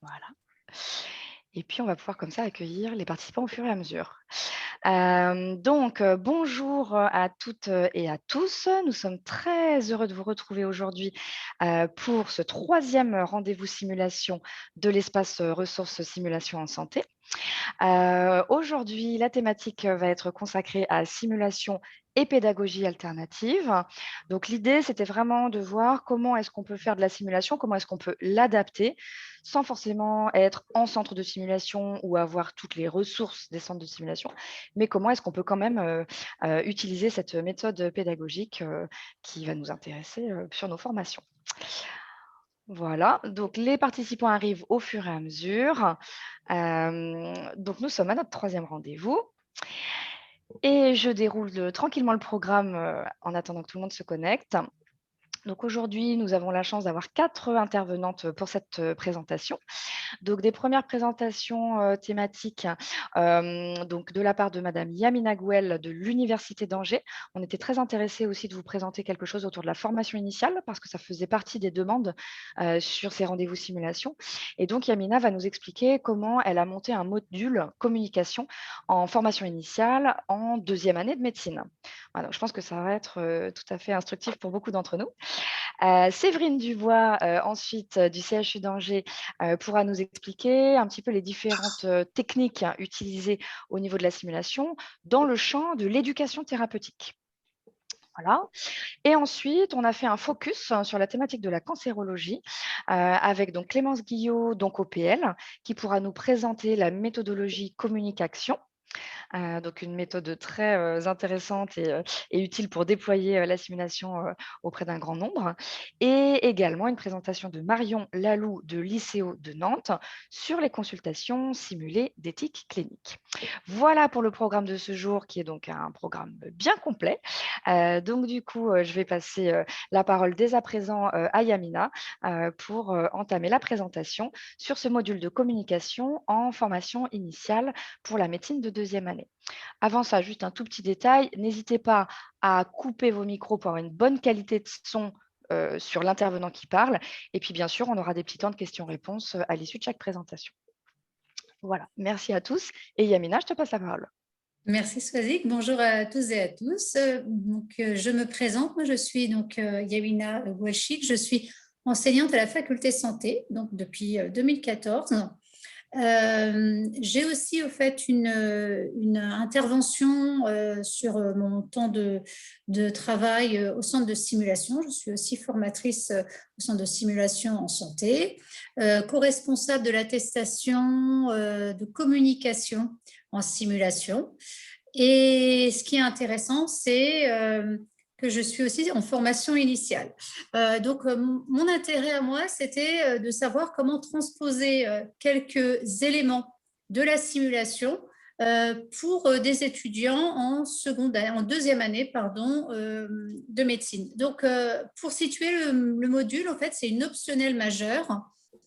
Voilà. Et puis, on va pouvoir comme ça accueillir les participants au fur et à mesure. Bonjour à toutes et à tous. Nous sommes très heureux de vous retrouver aujourd'hui pour ce troisième rendez-vous simulation de l'espace ressources simulation en santé. Aujourd'hui, la thématique va être consacrée à simulation et pédagogie alternative. Donc, l'idée, c'était vraiment de voir comment est-ce qu'on peut faire de la simulation, comment est-ce qu'on peut l'adapter sans forcément être en centre de simulation ou avoir toutes les ressources des centres de simulation, mais comment est-ce qu'on peut quand même utiliser cette méthode pédagogique qui va nous intéresser sur nos formations. Voilà, donc les participants arrivent au fur et à mesure. Donc nous sommes à notre troisième rendez-vous et je déroule tranquillement le programme en attendant que tout le monde se connecte. Donc aujourd'hui, nous avons la chance d'avoir 4 intervenantes pour cette présentation. Donc, des premières présentations thématiques donc de la part de Madame Yamina Gouel de l'Université d'Angers. On était très intéressés aussi de vous présenter quelque chose autour de la formation initiale parce que ça faisait partie des demandes sur ces rendez-vous simulation. Et donc, Yamina va nous expliquer comment elle a monté un module communication en formation initiale en deuxième année de médecine. Voilà, donc je pense que ça va être tout à fait instructif pour beaucoup d'entre nous. Séverine Dubois, ensuite du CHU d'Angers, pourra nous expliquer un petit peu les différentes techniques utilisées au niveau de la simulation dans le champ de l'éducation thérapeutique. Voilà. Et ensuite, on a fait un focus sur la thématique de la cancérologie avec donc Clémence Guillot, donc OPL, qui pourra nous présenter la méthodologie communication. Donc une méthode très intéressante et utile pour déployer la simulation auprès d'un grand nombre. Et également une présentation de Marion Lalou de l'ICO de Nantes sur les consultations simulées d'éthique clinique. Voilà pour le programme de ce jour qui est donc un programme bien complet. Donc du coup, je vais passer la parole dès à présent à Yamina pour entamer la présentation sur ce module de communication en formation initiale pour la médecine de deuxième année. Avant ça, juste un tout petit détail, n'hésitez pas à couper vos micros pour avoir une bonne qualité de son sur l'intervenant qui parle. Et puis, bien sûr, on aura des petits temps de questions-réponses à l'issue de chaque présentation. Voilà, merci à tous. Et Yamina, je te passe la parole. Merci Swazik, bonjour à tous et à tous. Je me présente, moi je suis Yamina Gouelchik, je suis enseignante à la faculté santé donc depuis 2014. J'ai aussi au fait une intervention sur mon temps de travail au centre de simulation. Je suis aussi formatrice au centre de simulation en santé, co-responsable de l'attestation de communication en simulation. Et ce qui est intéressant, c'est que je suis aussi en formation initiale. Mon intérêt à moi, c'était de savoir comment transposer quelques éléments de la simulation pour des étudiants en deuxième année de médecine. Donc, pour situer le module, en fait, c'est une optionnelle majeure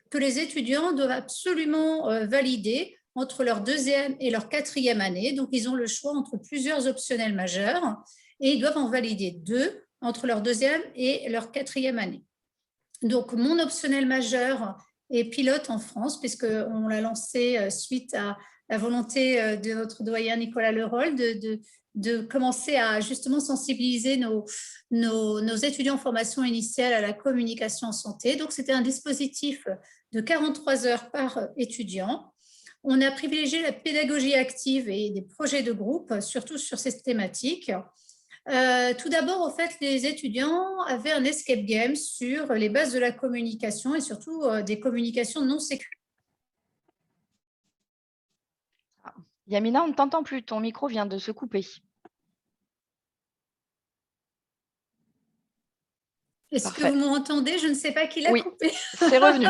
que les étudiants doivent absolument valider entre leur deuxième et leur quatrième année. Donc, ils ont le choix entre plusieurs optionnels majeurs et ils doivent en valider 2 entre leur deuxième et leur quatrième année. Donc, mon optionnel majeur est pilote en France, puisqu'on l'a lancé suite à la volonté de notre doyen Nicolas Leroll de commencer à justement sensibiliser nos étudiants en formation initiale à la communication en santé. Donc, c'était un dispositif de 43 heures par étudiant. On a privilégié la pédagogie active et des projets de groupe, surtout sur ces thématiques. Tout d'abord, au fait, les étudiants avaient un escape game sur les bases de la communication et surtout des communications non sécuritaires. Yamina, on ne t'entend plus, ton micro vient de se couper. Est-ce que vous m'entendez? Je ne sais pas qui l'a coupé. C'est revenu.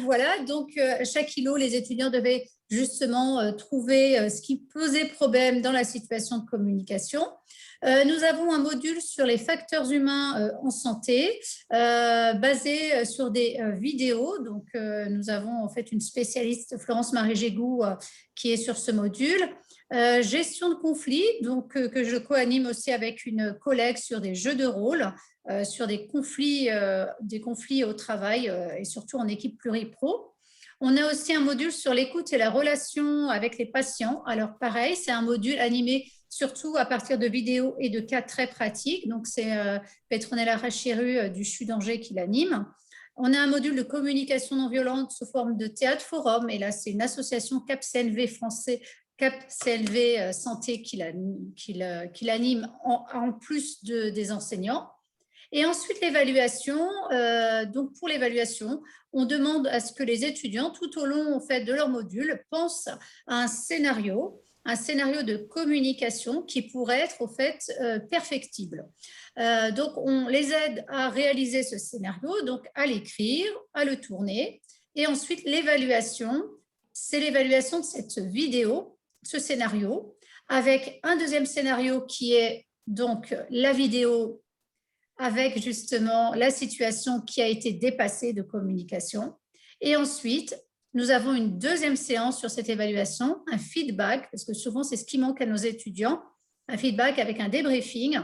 Voilà, donc chaque îlot, les étudiants devaient justement trouver ce qui posait problème dans la situation de communication. Nous avons un module sur les facteurs humains en santé, basé sur des vidéos. Donc, nous avons en fait une spécialiste, Florence Marie-Gégou, qui est sur ce module. Gestion de conflits, donc que je co-anime aussi avec une collègue sur des jeux de rôle. sur des conflits au travail et surtout en équipe pluripro. On a aussi un module sur l'écoute et la relation avec les patients. Alors pareil, c'est un module animé surtout à partir de vidéos et de cas très pratiques. Donc c'est Petronella Rachiru du CHU d'Angers qui l'anime. On a un module de communication non violente sous forme de théâtre forum. Et là, c'est une association CAP-CNV français, CAP-CNV Santé qui l'anime en plus des enseignants. Et ensuite, l'évaluation. Donc, pour l'évaluation, on demande à ce que les étudiants, tout au long en fait, de leur module, pensent à un scénario de communication qui pourrait être au fait perfectible. Donc, on les aide à réaliser ce scénario, donc à l'écrire, à le tourner. Et ensuite, l'évaluation, c'est l'évaluation de cette vidéo, ce scénario, avec un deuxième scénario qui est donc la vidéo avec justement la situation qui a été dépassée de communication. Et ensuite, nous avons une deuxième séance sur cette évaluation, un feedback, parce que souvent c'est ce qui manque à nos étudiants, un feedback avec un débriefing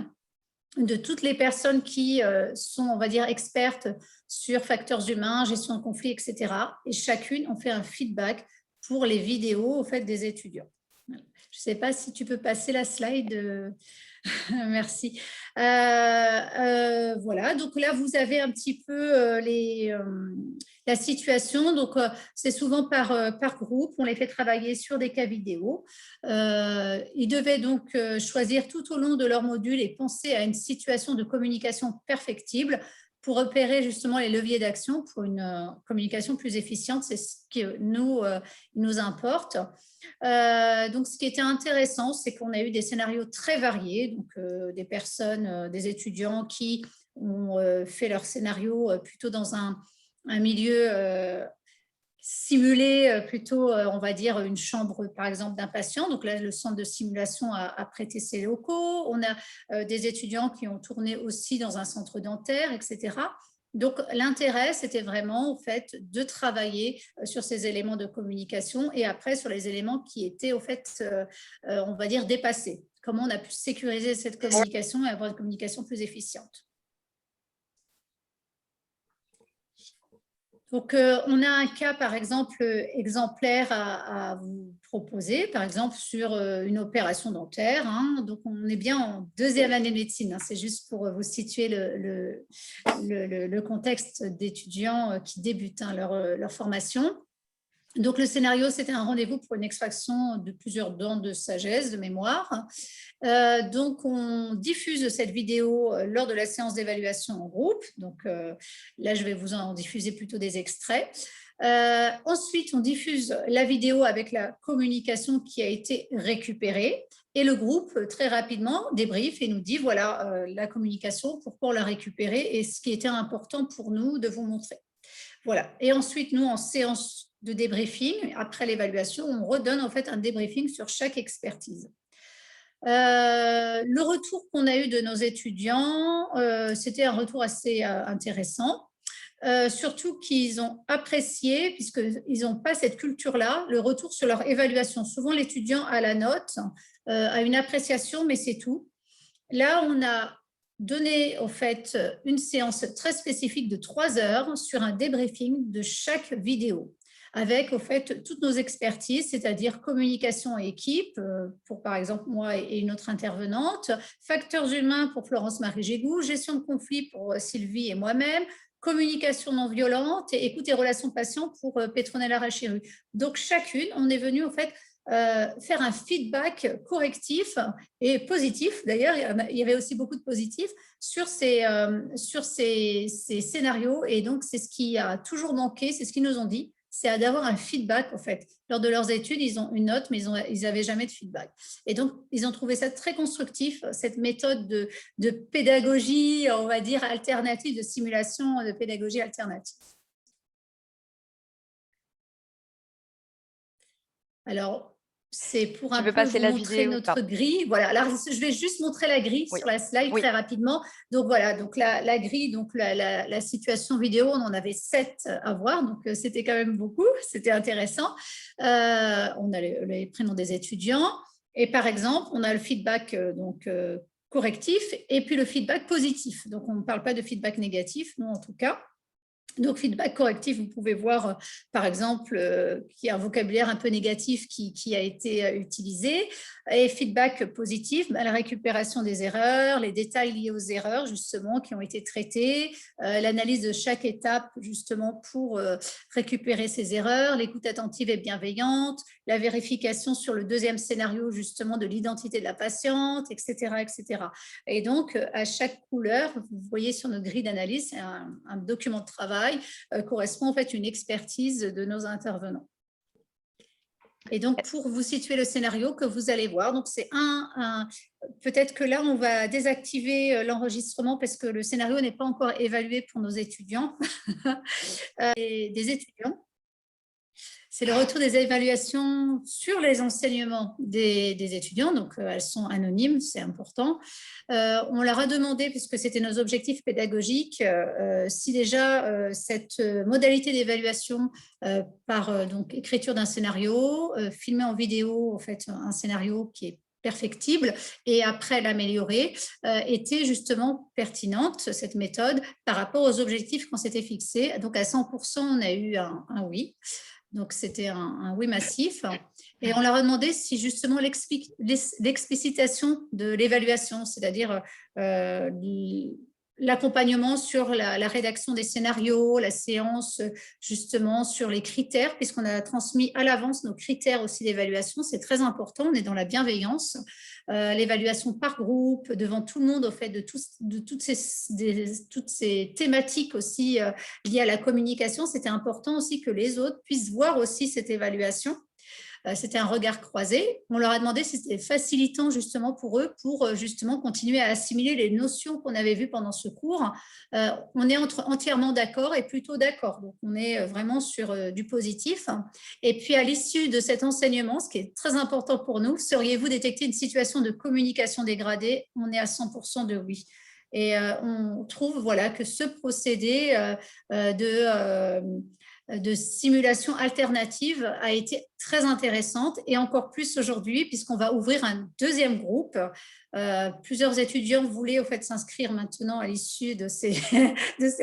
de toutes les personnes qui sont, on va dire, expertes sur facteurs humains, gestion de conflits, etc. Et chacune, on fait un feedback pour les vidéos au fait des étudiants. Je ne sais pas si tu peux passer la slide. Merci. Voilà, donc là, vous avez un petit peu la situation. Donc, c'est souvent par groupe. On les fait travailler sur des cas vidéo. Ils devaient donc choisir tout au long de leur module et penser à une situation de communication perfectible pour repérer justement les leviers d'action pour une communication plus efficiente. C'est ce qui nous importe. Donc, ce qui était intéressant, c'est qu'on a eu des scénarios très variés, donc des personnes, des étudiants qui ont fait leur scénario plutôt dans un milieu simulé, plutôt, on va dire, une chambre, par exemple, d'un patient. Donc là, le centre de simulation a prêté ses locaux. On a des étudiants qui ont tourné aussi dans un centre dentaire, etc. Donc, l'intérêt, c'était vraiment, au fait, de travailler sur ces éléments de communication et après sur les éléments qui étaient, au fait, on va dire, dépassés. Comment on a pu sécuriser cette communication et avoir une communication plus efficiente. Donc, on a un cas, par exemple, exemplaire à vous proposer, par exemple, sur une opération dentaire. Hein. Donc, on est bien en deuxième année de médecine. Hein. C'est juste pour vous situer le contexte d'étudiants qui débutent hein, leur formation. Donc, le scénario, c'était un rendez-vous pour une extraction de plusieurs dents de sagesse, de mémoire. Donc, on diffuse cette vidéo lors de la séance d'évaluation en groupe. Donc, là, je vais vous en diffuser plutôt des extraits. Ensuite, on diffuse la vidéo avec la communication qui a été récupérée. Et le groupe, très rapidement, débriefe et nous dit, voilà, la communication, pourquoi on l'a récupérée et ce qui était important pour nous de vous montrer. Voilà. Et ensuite, nous, en séance de débriefing, après l'évaluation, on redonne en fait un débriefing sur chaque expertise. Le retour qu'on a eu de nos étudiants, c'était un retour assez intéressant. Surtout qu'ils ont apprécié, puisqu'ils n'ont pas cette culture-là, le retour sur leur évaluation. Souvent, l'étudiant a la note, a une appréciation, mais c'est tout. Là, on a donné au fait une séance très spécifique de 3 heures sur un débriefing de chaque vidéo, avec au fait toutes nos expertises, c'est-à-dire communication et équipe, pour par exemple moi et une autre intervenante, facteurs humains pour Florence-Marie Gégou, gestion de conflit pour Sylvie et moi-même, communication non violente et écoute et relations patients pour Petronella Rachiru. Donc chacune, on est venu au fait faire un feedback correctif et positif, d'ailleurs, il y avait aussi beaucoup de positifs sur ces scénarios et donc c'est ce qui a toujours manqué, c'est ce qu'ils nous ont dit, c'est d'avoir un feedback en fait. Lors de leurs études, ils ont une note, mais ils n'avaient jamais de feedback. Et donc, ils ont trouvé ça très constructif, cette méthode de pédagogie, on va dire, alternative, de simulation de pédagogie alternative. Alors, c'est pour un peu vous montrer notre grille. Voilà, alors je vais juste montrer la grille sur la slide très rapidement. Donc voilà, donc la grille, donc la situation vidéo, on en avait 7 à voir, donc c'était quand même beaucoup, c'était intéressant. On a les prénoms des étudiants et par exemple, on a le feedback correctif et puis le feedback positif. Donc, on ne parle pas de feedback négatif, non en tout cas. Donc, feedback correctif, vous pouvez voir, par exemple, qu'il y a un vocabulaire un peu négatif qui a été utilisé. Et feedback positif, la récupération des erreurs, les détails liés aux erreurs, justement, qui ont été traités, l'analyse de chaque étape, justement, pour récupérer ces erreurs, l'écoute attentive et bienveillante, la vérification sur le deuxième scénario, justement, de l'identité de la patiente, etc., etc. Et donc, à chaque couleur, vous voyez sur notre grille d'analyse, c'est un document de travail, correspond en fait une expertise de nos intervenants. Et donc, pour vous situer le scénario que vous allez voir, donc c'est peut-être que là, on va désactiver l'enregistrement parce que le scénario n'est pas encore évalué pour nos étudiants et des étudiants. C'est le retour des évaluations sur les enseignements des étudiants, donc elles sont anonymes, c'est important. On leur a demandé, puisque c'était nos objectifs pédagogiques, si déjà cette modalité d'évaluation par donc, écriture d'un scénario, filmer en vidéo en fait, un scénario qui est perfectible et après l'améliorer, était justement pertinente, cette méthode, par rapport aux objectifs qu'on s'était fixés. Donc à 100%, on a eu un oui. Donc, c'était un oui massif. Et on leur a demandé si justement l'explicitation de l'évaluation, c'est-à-dire l'accompagnement sur la rédaction des scénarios, la séance justement sur les critères, puisqu'on a transmis à l'avance nos critères aussi d'évaluation, c'est très important, on est dans la bienveillance, l'évaluation par groupe, devant tout le monde, au fait de toutes ces thématiques aussi liées à la communication, c'était important aussi que les autres puissent voir aussi cette évaluation. C'était un regard croisé. On leur a demandé si c'était facilitant justement pour eux, pour justement continuer à assimiler les notions qu'on avait vues pendant ce cours. On est entièrement d'accord et plutôt d'accord. Donc, on est vraiment sur du positif. Et puis, à l'issue de cet enseignement, ce qui est très important pour nous, seriez-vous détecté une situation de communication dégradée? On est à 100% de oui. Et on trouve voilà, que ce procédé de simulation alternative a été très intéressante et encore plus aujourd'hui puisqu'on va ouvrir un deuxième groupe. Plusieurs étudiants voulaient au fait s'inscrire maintenant à l'issue de ces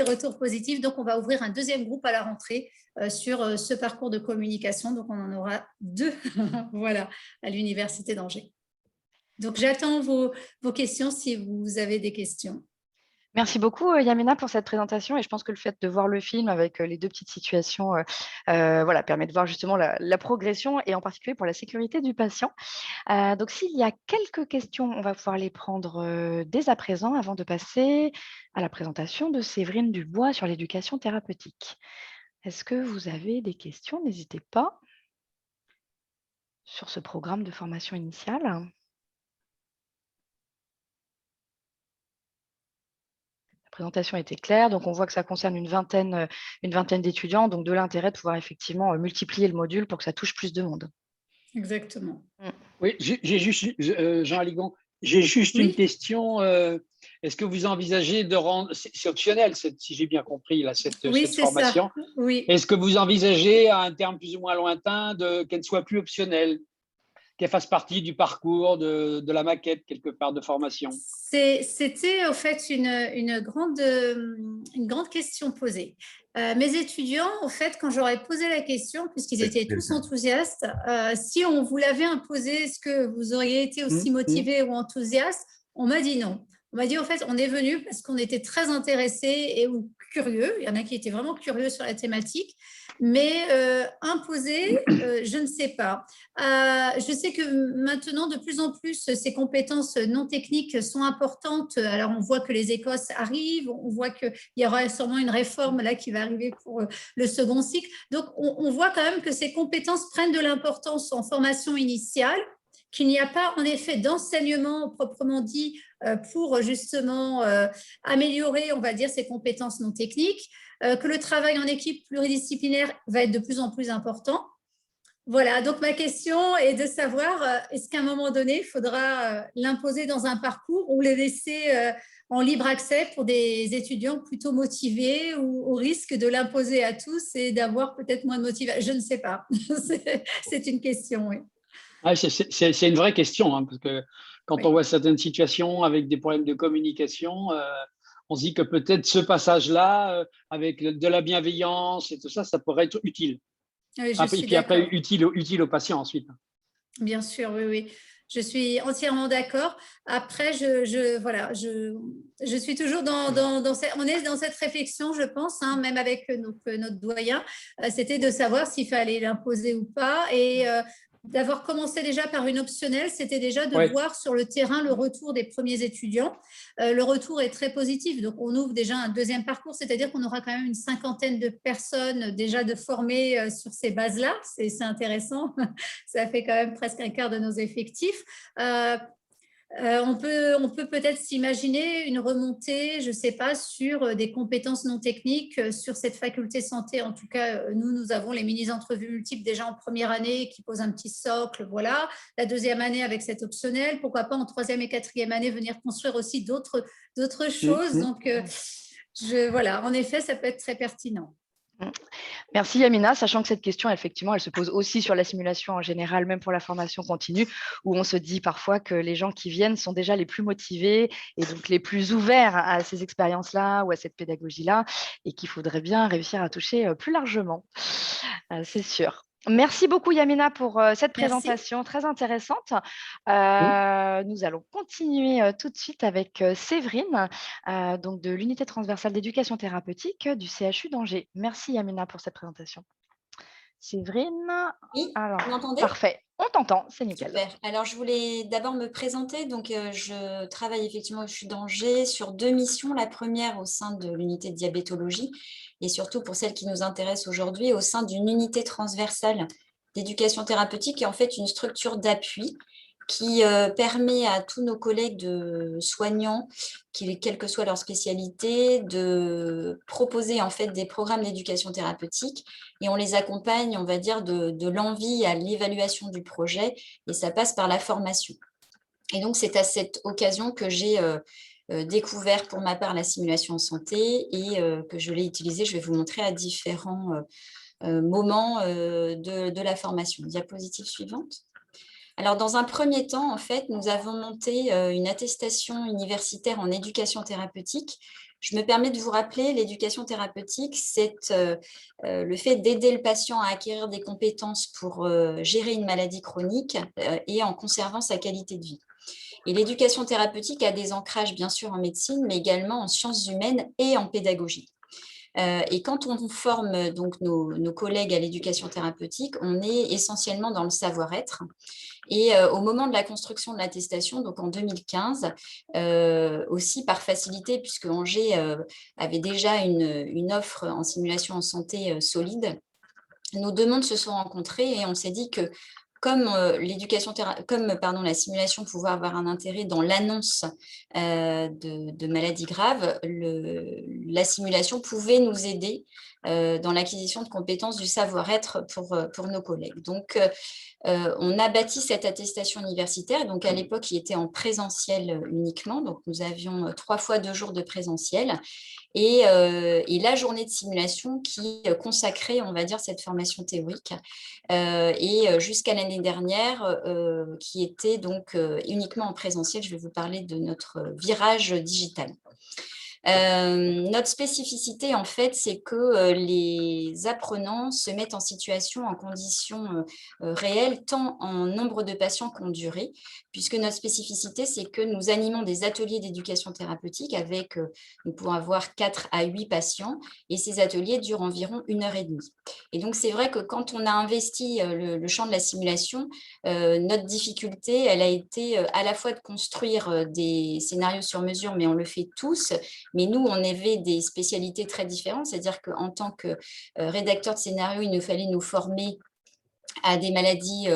retours positifs. Donc, on va ouvrir un deuxième groupe à la rentrée sur ce parcours de communication. Donc, on en aura 2 voilà, à l'Université d'Angers. Donc, j'attends vos questions si vous avez des questions. Merci beaucoup, Yamina, pour cette présentation. Et je pense que le fait de voir le film avec les 2 petites situations voilà, permet de voir justement la progression et en particulier pour la sécurité du patient. Donc, s'il y a quelques questions, on va pouvoir les prendre dès à présent avant de passer à la présentation de Séverine Dubois sur l'éducation thérapeutique. Est-ce que vous avez des questions? N'hésitez pas sur ce programme de formation initiale. La présentation était claire, donc on voit que ça concerne une vingtaine d'étudiants, donc de l'intérêt de pouvoir effectivement multiplier le module pour que ça touche plus de monde. Exactement. Oui, j'ai juste, Jean Aligon, j'ai juste une question. Est-ce que vous envisagez de rendre, c'est optionnel, si j'ai bien compris, là, cette formation. Ça. Oui. Est-ce que vous envisagez à un terme plus ou moins lointain qu'elle ne soit plus optionnelle, qu'elle fasse partie du parcours, de la maquette quelque part de formation? C'était au fait une grande question posée. Mes étudiants, au fait, quand j'aurais posé la question, puisqu'ils étaient tous enthousiastes, si on vous l'avait imposé, est-ce que vous auriez été aussi motivé ou enthousiaste? On m'a dit non. On m'a dit, au fait, on est venu parce qu'on était très intéressés et ou curieux. Il y en a qui étaient vraiment curieux sur la thématique. Mais imposer, je ne sais pas. Je sais que maintenant, de plus en plus, ces compétences non techniques sont importantes. Alors, on voit que les Écosses arrivent, on voit qu'il y aura sûrement une réforme là qui va arriver pour le second cycle. Donc, on voit quand même que ces compétences prennent de l'importance en formation initiale, qu'il n'y a pas en effet d'enseignement proprement dit pour justement améliorer, on va dire, ces compétences non techniques, que le travail en équipe pluridisciplinaire va être de plus en plus important. Voilà, donc ma question est de savoir, est-ce qu'à un moment donné, il faudra l'imposer dans un parcours ou le laisser en libre accès pour des étudiants plutôt motivés ou au risque de l'imposer à tous et d'avoir peut-être moins de motivation? Je ne sais pas, c'est une question, oui. Ah, c'est une vraie question, hein, parce que quand on voit certaines situations avec des problèmes de communication, on se dit que peut-être ce passage-là, avec de la bienveillance et tout ça, ça pourrait être utile. Oui, je Et suis puis après, d'accord. utile aux patients ensuite. Bien sûr, oui, oui. Je suis entièrement d'accord. Après, voilà, je suis toujours on est dans cette réflexion, je pense, hein, même avec notre doyen, c'était de savoir s'il fallait l'imposer ou pas. Et d'avoir commencé déjà par une optionnelle, c'était déjà de Ouais. voir sur le terrain le retour des premiers étudiants. Le retour est très positif. Donc, on ouvre déjà un deuxième parcours, c'est-à-dire qu'on aura quand même une cinquantaine de personnes déjà de formées sur ces bases-là. C'est intéressant. Ça fait quand même presque un quart de nos effectifs. On peut peut-être s'imaginer une remontée, je ne sais pas, sur des compétences non techniques, sur cette faculté santé. En tout cas, nous avons les mini-entrevues multiples déjà en première année qui posent un petit socle, voilà. La deuxième année avec cette optionnelle, pourquoi pas en troisième et quatrième année venir construire aussi d'autres choses. Donc, voilà, en effet, ça peut être très pertinent. Merci Yamina, sachant que cette question, effectivement, elle se pose aussi sur la simulation en général, même pour la formation continue, où on se dit parfois que les gens qui viennent sont déjà les plus motivés et donc les plus ouverts à ces expériences-là ou à cette pédagogie-là, et qu'il faudrait bien réussir à toucher plus largement, c'est sûr. Merci beaucoup Yamina pour cette Merci. présentation très intéressante. Oui. Nous allons continuer tout de suite avec Séverine, donc de l'unité transversale d'éducation thérapeutique du CHU d'Angers. Merci Yamina pour cette présentation. Séverine, Oui, alors, vous m'entendez? parfait, on t'entend, c'est nickel. Super. Alors, je voulais d'abord me présenter. Donc, je travaille effectivement au CHU d'Angers sur 2 missions. La première au sein de l'unité de diabétologie et surtout pour celle qui nous intéresse aujourd'hui, au sein d'une unité transversale d'éducation thérapeutique qui est en fait une structure d'appui qui permet à tous nos collègues de soignants, quelle que soit leur spécialité, de proposer en fait des programmes d'éducation thérapeutique et on les accompagne, on va dire, de l'envie à l'évaluation du projet et ça passe par la formation. Et donc, c'est à cette occasion que j'ai découvert pour ma part la simulation en santé et que je l'ai utilisée, je vais vous montrer à différents moments de la formation. Diapositive suivante. Alors, dans un premier temps, en fait, nous avons monté une attestation universitaire en éducation thérapeutique. Je me permets de vous rappeler, l'éducation thérapeutique, c'est le fait d'aider le patient à acquérir des compétences pour gérer une maladie chronique et en conservant sa qualité de vie. Et l'éducation thérapeutique a des ancrages, bien sûr, en médecine, mais également en sciences humaines et en pédagogie. Et quand on forme donc nos collègues à l'éducation thérapeutique, on est essentiellement dans le savoir-être. Et au moment de la construction de l'attestation, donc en 2015, aussi par facilité, puisque Angers avait déjà une offre en simulation en santé solide, nos deux mondes se sont rencontrés et on s'est dit que comme la simulation pouvait avoir un intérêt dans l'annonce de maladies graves, la simulation pouvait nous aider dans l'acquisition de compétences du savoir-être pour nos collègues. Donc, on a bâti cette attestation universitaire. Donc, à l'époque, il était en présentiel uniquement. Donc, nous avions 3 fois 2 jours de présentiel. Et la journée de simulation qui consacrait, on va dire, cette formation théorique. Et jusqu'à l'année dernière, qui était donc uniquement en présentiel. Je vais vous parler de notre virage digital. Notre spécificité, en fait, c'est que les apprenants se mettent en situation, en conditions réelles, tant en nombre de patients qu'en durée, puisque notre spécificité, c'est que nous animons des ateliers d'éducation thérapeutique avec, nous pouvons avoir 4 à 8 patients, et ces ateliers durent environ 1h30. Et donc, c'est vrai que quand on a investi le champ de la simulation, notre difficulté, elle a été à la fois de construire des scénarios sur mesure, mais on le fait tous, mais nous, on avait des spécialités très différentes, c'est-à-dire qu'en tant que rédacteur de scénario, il nous fallait nous former à des maladies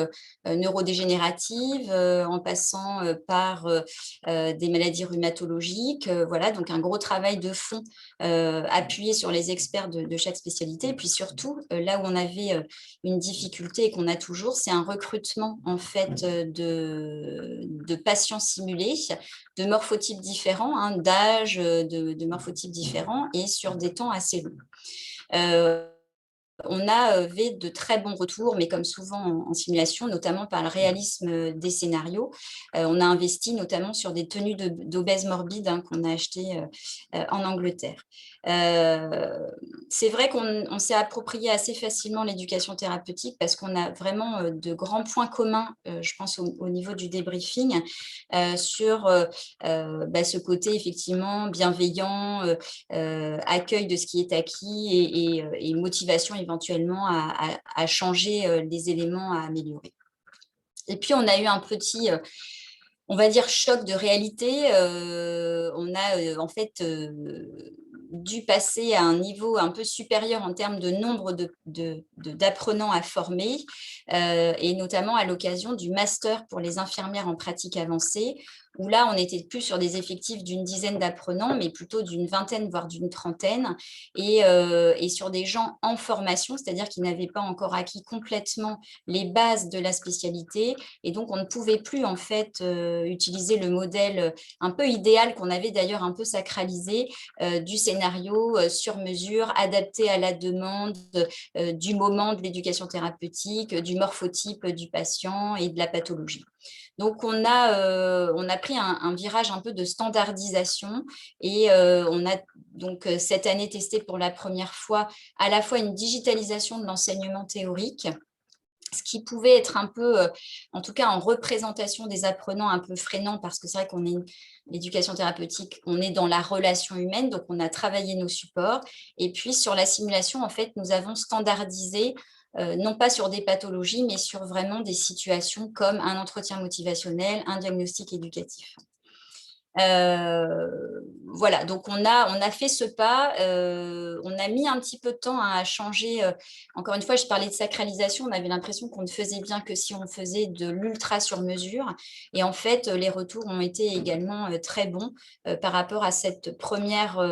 neurodégénératives, en passant par des maladies rhumatologiques. Voilà, donc un gros travail de fond appuyé sur les experts de chaque spécialité. Et puis surtout, là où on avait une difficulté et qu'on a toujours, c'est un recrutement en fait de patients simulés, de morphotypes différents, hein, d'âge, de morphotypes différents et sur des temps assez longs. on avait de très bons retours, mais comme souvent en simulation, notamment par le réalisme des scénarios. On a investi notamment sur des tenues d'obèses morbides qu'on a achetées en Angleterre. C'est vrai qu'on s'est approprié assez facilement l'éducation thérapeutique parce qu'on a vraiment de grands points communs, je pense, au niveau du débriefing, sur ce côté effectivement bienveillant, accueil de ce qui est acquis et motivation éventuellement à changer les éléments à améliorer. Et puis, on a eu un petit, on va dire, choc de réalité. On a en fait dû passer à un niveau un peu supérieur en termes de nombre d'apprenants à former, et notamment à l'occasion du master pour les infirmières en pratique avancée, où là, on n'était plus sur des effectifs d'une dizaine d'apprenants, mais plutôt d'une vingtaine, voire d'une trentaine, et sur des gens en formation, c'est-à-dire qui n'avaient pas encore acquis complètement les bases de la spécialité, et donc on ne pouvait plus en fait utiliser le modèle un peu idéal qu'on avait d'ailleurs un peu sacralisé, du scénario sur mesure, adapté à la demande du moment de l'éducation thérapeutique, du morphotype du patient et de la pathologie. Donc, on a pris un virage un peu de standardisation et on a donc cette année testé pour la première fois à la fois une digitalisation de l'enseignement théorique, ce qui pouvait être un peu, en tout cas en représentation des apprenants, un peu freinant parce que c'est vrai qu'on est l'éducation thérapeutique, on est dans la relation humaine, donc on a travaillé nos supports. Et puis sur la simulation, en fait, nous avons standardisé, non pas sur des pathologies, mais sur vraiment des situations comme un entretien motivationnel, un diagnostic éducatif. Voilà, donc on a fait ce pas, on a mis un petit peu de temps à changer. Encore une fois, je parlais de sacralisation, on avait l'impression qu'on ne faisait bien que si on faisait de l'ultra sur mesure. Et en fait, les retours ont été également très bons par rapport à cette première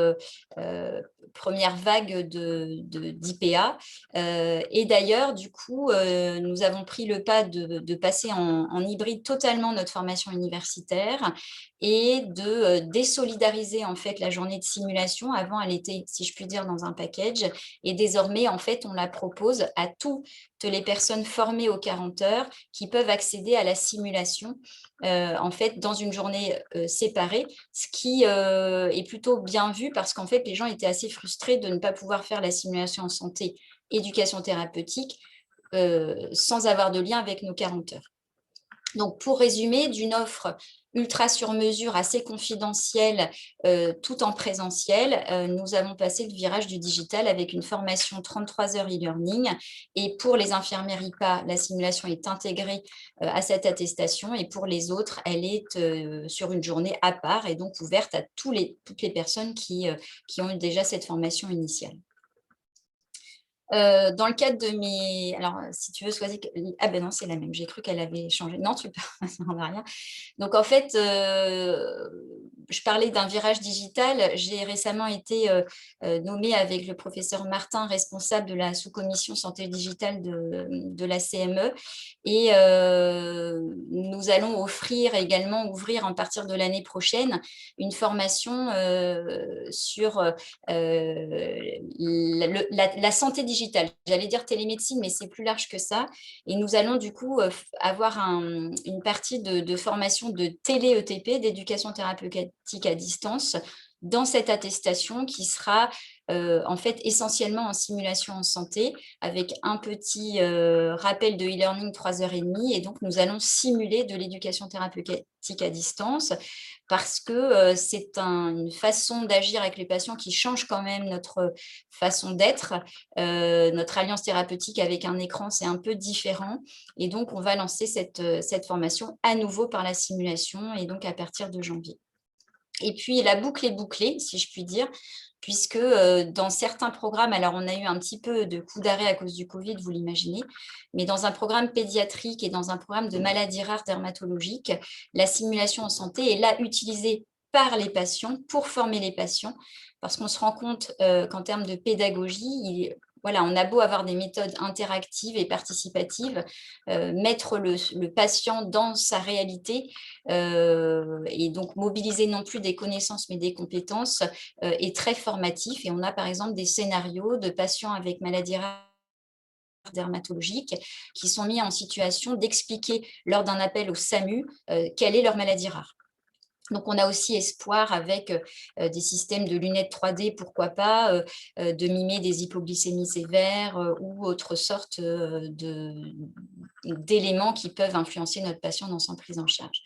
vague d'IPA. Et d'ailleurs, du coup, nous avons pris le pas de passer en hybride totalement notre formation universitaire et de désolidariser en fait la journée de simulation. Avant, elle était, si je puis dire, dans un package, et désormais, en fait, on la propose à toutes les personnes formées aux 40 heures qui peuvent accéder à la simulation en fait dans une journée séparée, ce qui est plutôt bien vu parce qu'en fait, les gens étaient assez frustrés de ne pas pouvoir faire la simulation en santé, éducation thérapeutique, sans avoir de lien avec nos 40 heures. Donc, pour résumer, d'une offre ultra sur mesure, assez confidentielle, tout en présentiel, nous avons passé le virage du digital avec une formation 33 heures e-learning. Et pour les infirmières IPA, la simulation est intégrée à cette attestation. Et pour les autres, elle est sur une journée à part et donc ouverte à toutes les personnes qui ont eu déjà cette formation initiale. Dans le cadre de mes... Alors, si tu veux choisir... Ah ben non, c'est la même. J'ai cru qu'elle avait changé. Non, tu peux... ça n'en a rien. Donc, en fait, je parlais d'un virage digital. J'ai récemment été nommée avec le professeur Martin, responsable de la sous-commission santé digitale de la CME. Et nous allons ouvrir à partir de l'année prochaine une formation sur la santé digitale. J'allais dire télémédecine, mais c'est plus large que ça. Et nous allons du coup avoir une partie de formation de télé-ETP, d'éducation thérapeutique à distance, dans cette attestation qui sera en fait essentiellement en simulation en santé, avec un petit rappel de e-learning 3h30. Et donc, nous allons simuler de l'éducation thérapeutique à distance parce que c'est une façon d'agir avec les patients qui change quand même notre façon d'être. Notre alliance thérapeutique avec un écran, c'est un peu différent. Et donc, on va lancer cette formation à nouveau par la simulation et donc à partir de janvier. Et puis, la boucle est bouclée, si je puis dire, puisque dans certains programmes, alors on a eu un petit peu de coup d'arrêt à cause du Covid, vous l'imaginez, mais dans un programme pédiatrique et dans un programme de maladies rares dermatologiques, la simulation en santé est là utilisée par les patients pour former les patients, parce qu'on se rend compte qu'en termes de pédagogie, voilà, on a beau avoir des méthodes interactives et participatives, mettre le patient dans sa réalité et donc mobiliser non plus des connaissances mais des compétences est très formatif. Et on a par exemple des scénarios de patients avec maladies rares dermatologiques qui sont mis en situation d'expliquer lors d'un appel au SAMU quelle est leur maladie rare. Donc, on a aussi espoir avec des systèmes de lunettes 3D, pourquoi pas, de mimer des hypoglycémies sévères ou autre sorte d'éléments qui peuvent influencer notre patient dans son prise en charge.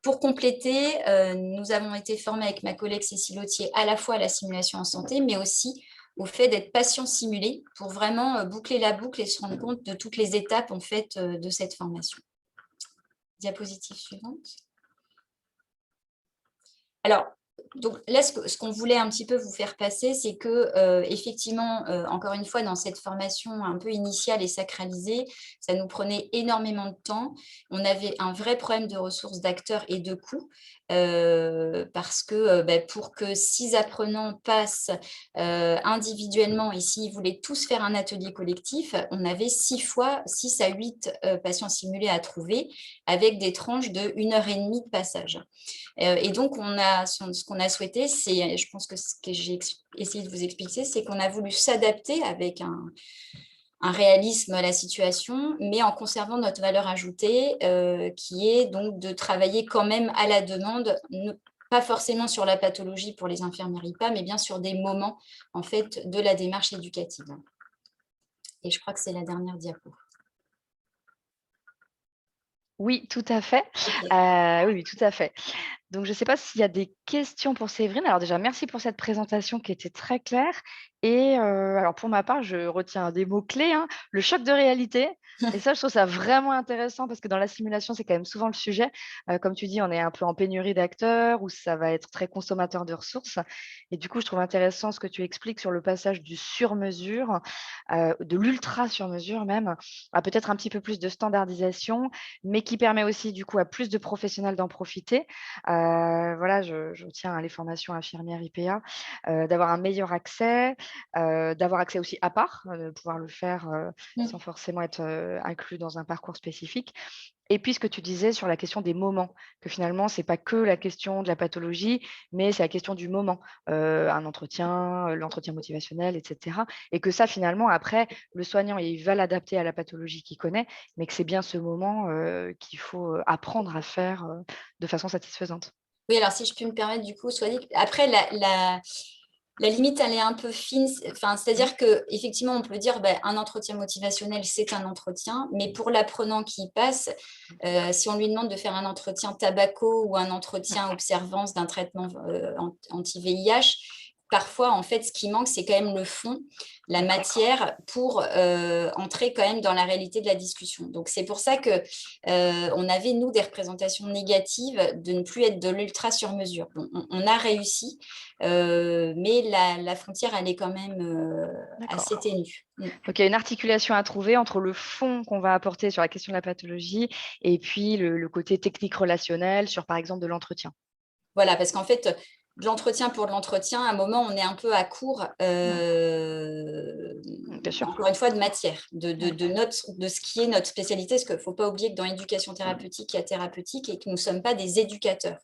Pour compléter, nous avons été formés avec ma collègue Cécile Autier à la fois à la simulation en santé, mais aussi au fait d'être patient simulé pour vraiment boucler la boucle et se rendre compte de toutes les étapes en fait, de cette formation. Diapositive suivante. Alors, donc là, ce qu'on voulait un petit peu vous faire passer, c'est que effectivement, encore une fois, dans cette formation un peu initiale et sacralisée, ça nous prenait énormément de temps. On avait un vrai problème de ressources d'acteurs et de coûts, parce que pour que 6 apprenants passent individuellement, et s'ils voulaient tous faire un atelier collectif, on avait 6 à 8 patients simulés à trouver, avec des tranches de 1h30 de passage. Et donc, ce qu'on a souhaité, c'est, je pense que ce que j'ai essayé de vous expliquer, c'est qu'on a voulu s'adapter avec un réalisme à la situation, mais en conservant notre valeur ajoutée, qui est donc de travailler quand même à la demande, pas forcément sur la pathologie pour les infirmières IPA, mais bien sur des moments en fait, de la démarche éducative. Et je crois que c'est la dernière diapo. Oui, tout à fait. Oui, tout à fait. Donc, je ne sais pas s'il y a des questions pour Séverine. Alors déjà, merci pour cette présentation qui était très claire. Et alors, pour ma part, je retiens des mots-clés, hein, le choc de réalité. Et ça, je trouve ça vraiment intéressant parce que dans la simulation, c'est quand même souvent le sujet. Comme tu dis, on est un peu en pénurie d'acteurs ou ça va être très consommateur de ressources. Et du coup, je trouve intéressant ce que tu expliques sur le passage du sur-mesure, de l'ultra sur-mesure même, à peut-être un petit peu plus de standardisation, mais qui permet aussi du coup à plus de professionnels d'en profiter. Voilà, je tiens à les formations infirmières IPA, d'avoir un meilleur accès, d'avoir accès aussi à part, de pouvoir le faire sans forcément être inclus dans un parcours spécifique. Et puis, ce que tu disais sur la question des moments, que finalement, ce n'est pas que la question de la pathologie, mais c'est la question du moment, un entretien, l'entretien motivationnel, etc. Et que ça, finalement, après, le soignant, il va l'adapter à la pathologie qu'il connaît, mais que c'est bien ce moment qu'il faut apprendre à faire de façon satisfaisante. Oui, alors si je peux me permettre, du coup, soit dit, après, la limite, elle est un peu fine. Enfin, c'est-à-dire qu'effectivement, on peut dire un entretien motivationnel, c'est un entretien, mais pour l'apprenant qui y passe, si on lui demande de faire un entretien tabaco ou un entretien observance d'un traitement anti-VIH, parfois, en fait, ce qui manque, c'est quand même le fond, la matière pour entrer quand même dans la réalité de la discussion. Donc, c'est pour ça qu'on avait, nous, des représentations négatives de ne plus être de l'ultra sur mesure. Bon, on a réussi, mais la frontière, elle est quand même assez ténue. Donc, il y a une articulation à trouver entre le fond qu'on va apporter sur la question de la pathologie et puis le côté technique relationnel sur, par exemple, de l'entretien. Voilà, parce qu'en fait, de l'entretien pour de l'entretien, à un moment, on est un peu à court, encore une fois, de matière, de ce qui est notre spécialité, parce qu'il ne faut pas oublier que dans l'éducation thérapeutique, il y a thérapeutique et que nous ne sommes pas des éducateurs.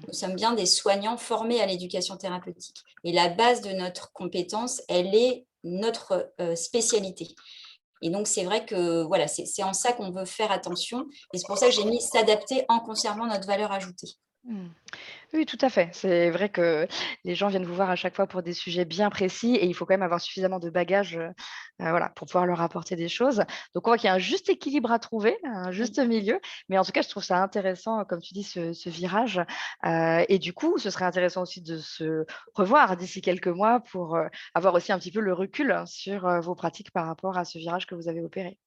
Nous sommes bien des soignants formés à l'éducation thérapeutique. Et la base de notre compétence, elle est notre spécialité. Et donc, c'est vrai que voilà, c'est en ça qu'on veut faire attention. Et c'est pour ça que j'ai mis s'adapter en conservant notre valeur ajoutée. Oui, tout à fait. C'est vrai que les gens viennent vous voir à chaque fois pour des sujets bien précis et il faut quand même avoir suffisamment de bagages voilà, pour pouvoir leur apporter des choses. Donc, on voit qu'il y a un juste équilibre à trouver, un juste milieu. Mais en tout cas, je trouve ça intéressant, comme tu dis, ce virage. Et du coup, ce serait intéressant aussi de se revoir d'ici quelques mois pour avoir aussi un petit peu le recul sur vos pratiques par rapport à ce virage que vous avez opéré.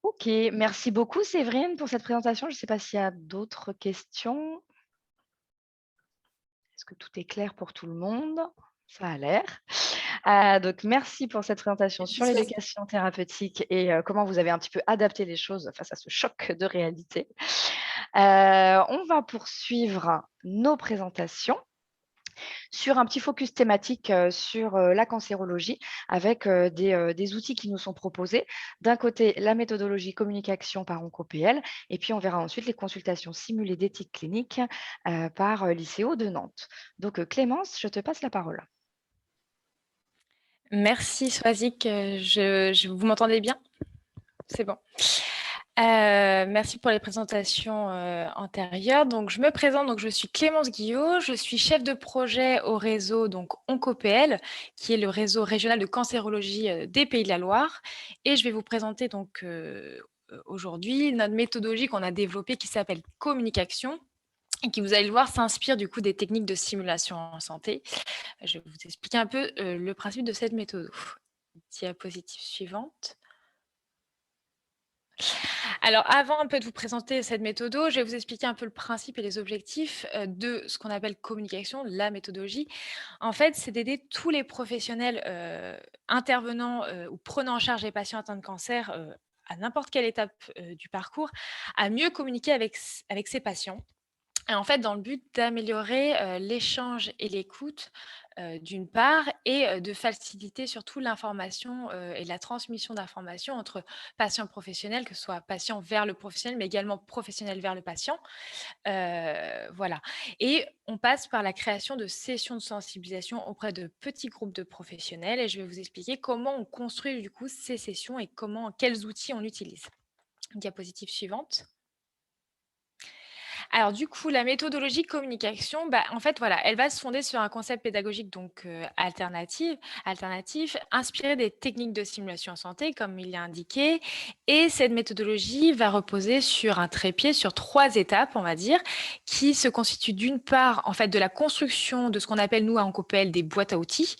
Ok, merci beaucoup Séverine pour cette présentation. Je ne sais pas s'il y a d'autres questions. Est-ce que tout est clair pour tout le monde? Ça a l'air. Donc, merci pour cette présentation sur l'éducation thérapeutique et comment vous avez un petit peu adapté les choses face à ce choc de réalité. On va poursuivre nos présentations sur un petit focus thématique sur la cancérologie avec des outils qui nous sont proposés. D'un côté, la méthodologie communication par OncoPL et puis on verra ensuite les consultations simulées d'éthique clinique par l'ICO de Nantes. Donc Clémence, je te passe la parole. Merci Swazik, vous m'entendez bien? C'est bon. Merci pour les présentations antérieures. Donc, je me présente, donc je suis Clémence Guillot, je suis chef de projet au réseau donc OncoPL, qui est le réseau régional de cancérologie des Pays de la Loire. Et je vais vous présenter donc aujourd'hui notre méthodologie qu'on a développée qui s'appelle Communication et qui, vous allez le voir, s'inspire du coup des techniques de simulation en santé. Je vais vous expliquer un peu le principe de cette méthode. Diapositive suivante. Alors, avant un peu de vous présenter cette méthode, je vais vous expliquer un peu le principe et les objectifs de ce qu'on appelle communication, la méthodologie. En fait, c'est d'aider tous les professionnels intervenant ou prenant en charge les patients atteints de cancer à n'importe quelle étape du parcours à mieux communiquer avec ces patients. Et en fait, dans le but d'améliorer l'échange et l'écoute, d'une part, et de faciliter surtout l'information et la transmission d'informations entre patients professionnels, que ce soit patient vers le professionnel, mais également professionnel vers le patient. Voilà. Et on passe par la création de sessions de sensibilisation auprès de petits groupes de professionnels. Et je vais vous expliquer comment on construit du coup ces sessions et quels outils on utilise. Diapositive suivante. Alors du coup, la méthodologie communication, en fait, voilà, elle va se fonder sur un concept pédagogique donc alternatif, inspiré des techniques de simulation en santé, comme il est indiqué. Et cette méthodologie va reposer sur un trépied, sur 3 étapes, on va dire, qui se constituent d'une part, en fait, de la construction de ce qu'on appelle, nous, à Oncopel, des boîtes à outils.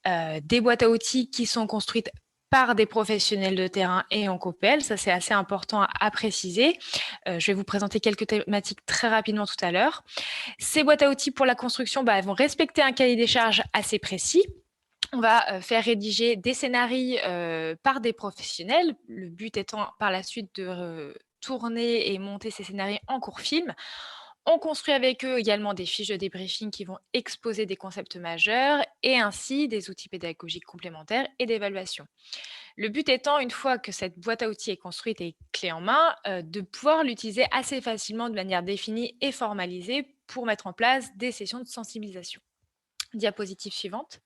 Des boîtes à outils qui sont construites par des professionnels de terrain et en COPEL. Ça, c'est assez important à préciser. Je vais vous présenter quelques thématiques très rapidement tout à l'heure. Ces boîtes à outils pour la construction, elles vont respecter un cahier des charges assez précis. On va faire rédiger des scénarios par des professionnels, le but étant par la suite de tourner et monter ces scénarios en court film. On construit avec eux également des fiches de débriefing qui vont exposer des concepts majeurs et ainsi des outils pédagogiques complémentaires et d'évaluation. Le but étant, une fois que cette boîte à outils est construite et clé en main, de pouvoir l'utiliser assez facilement de manière définie et formalisée pour mettre en place des sessions de sensibilisation. Diapositive suivante.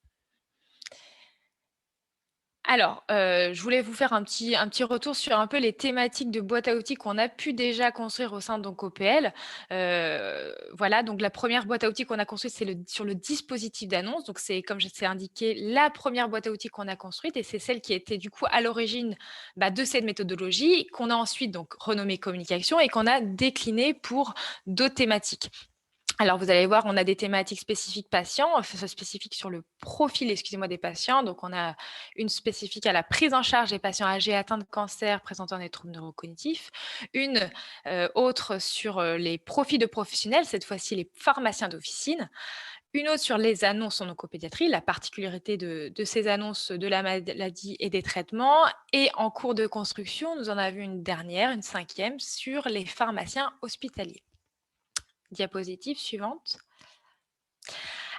Alors, je voulais vous faire un petit retour sur un peu les thématiques de boîte à outils qu'on a pu déjà construire au sein d'OncoPL. Voilà, donc la première boîte à outils qu'on a construite, c'est sur le dispositif d'annonce. Donc, c'est, comme je t'ai indiqué, la première boîte à outils qu'on a construite et c'est celle qui était du coup à l'origine de cette méthodologie, qu'on a ensuite donc renommée communication et qu'on a déclinée pour d'autres thématiques. Alors, vous allez voir, on a des thématiques spécifiques patients, spécifiques sur le profil, excusez-moi, des patients. Donc, on a une spécifique à la prise en charge des patients âgés atteints de cancer présentant des troubles neurocognitifs. Une autre sur les profils de professionnels, cette fois-ci les pharmaciens d'officine. Une autre sur les annonces en oncopédiatrie, la particularité de ces annonces de la maladie et des traitements. Et en cours de construction, nous en avons une dernière, une 5e, sur les pharmaciens hospitaliers. Diapositive suivante.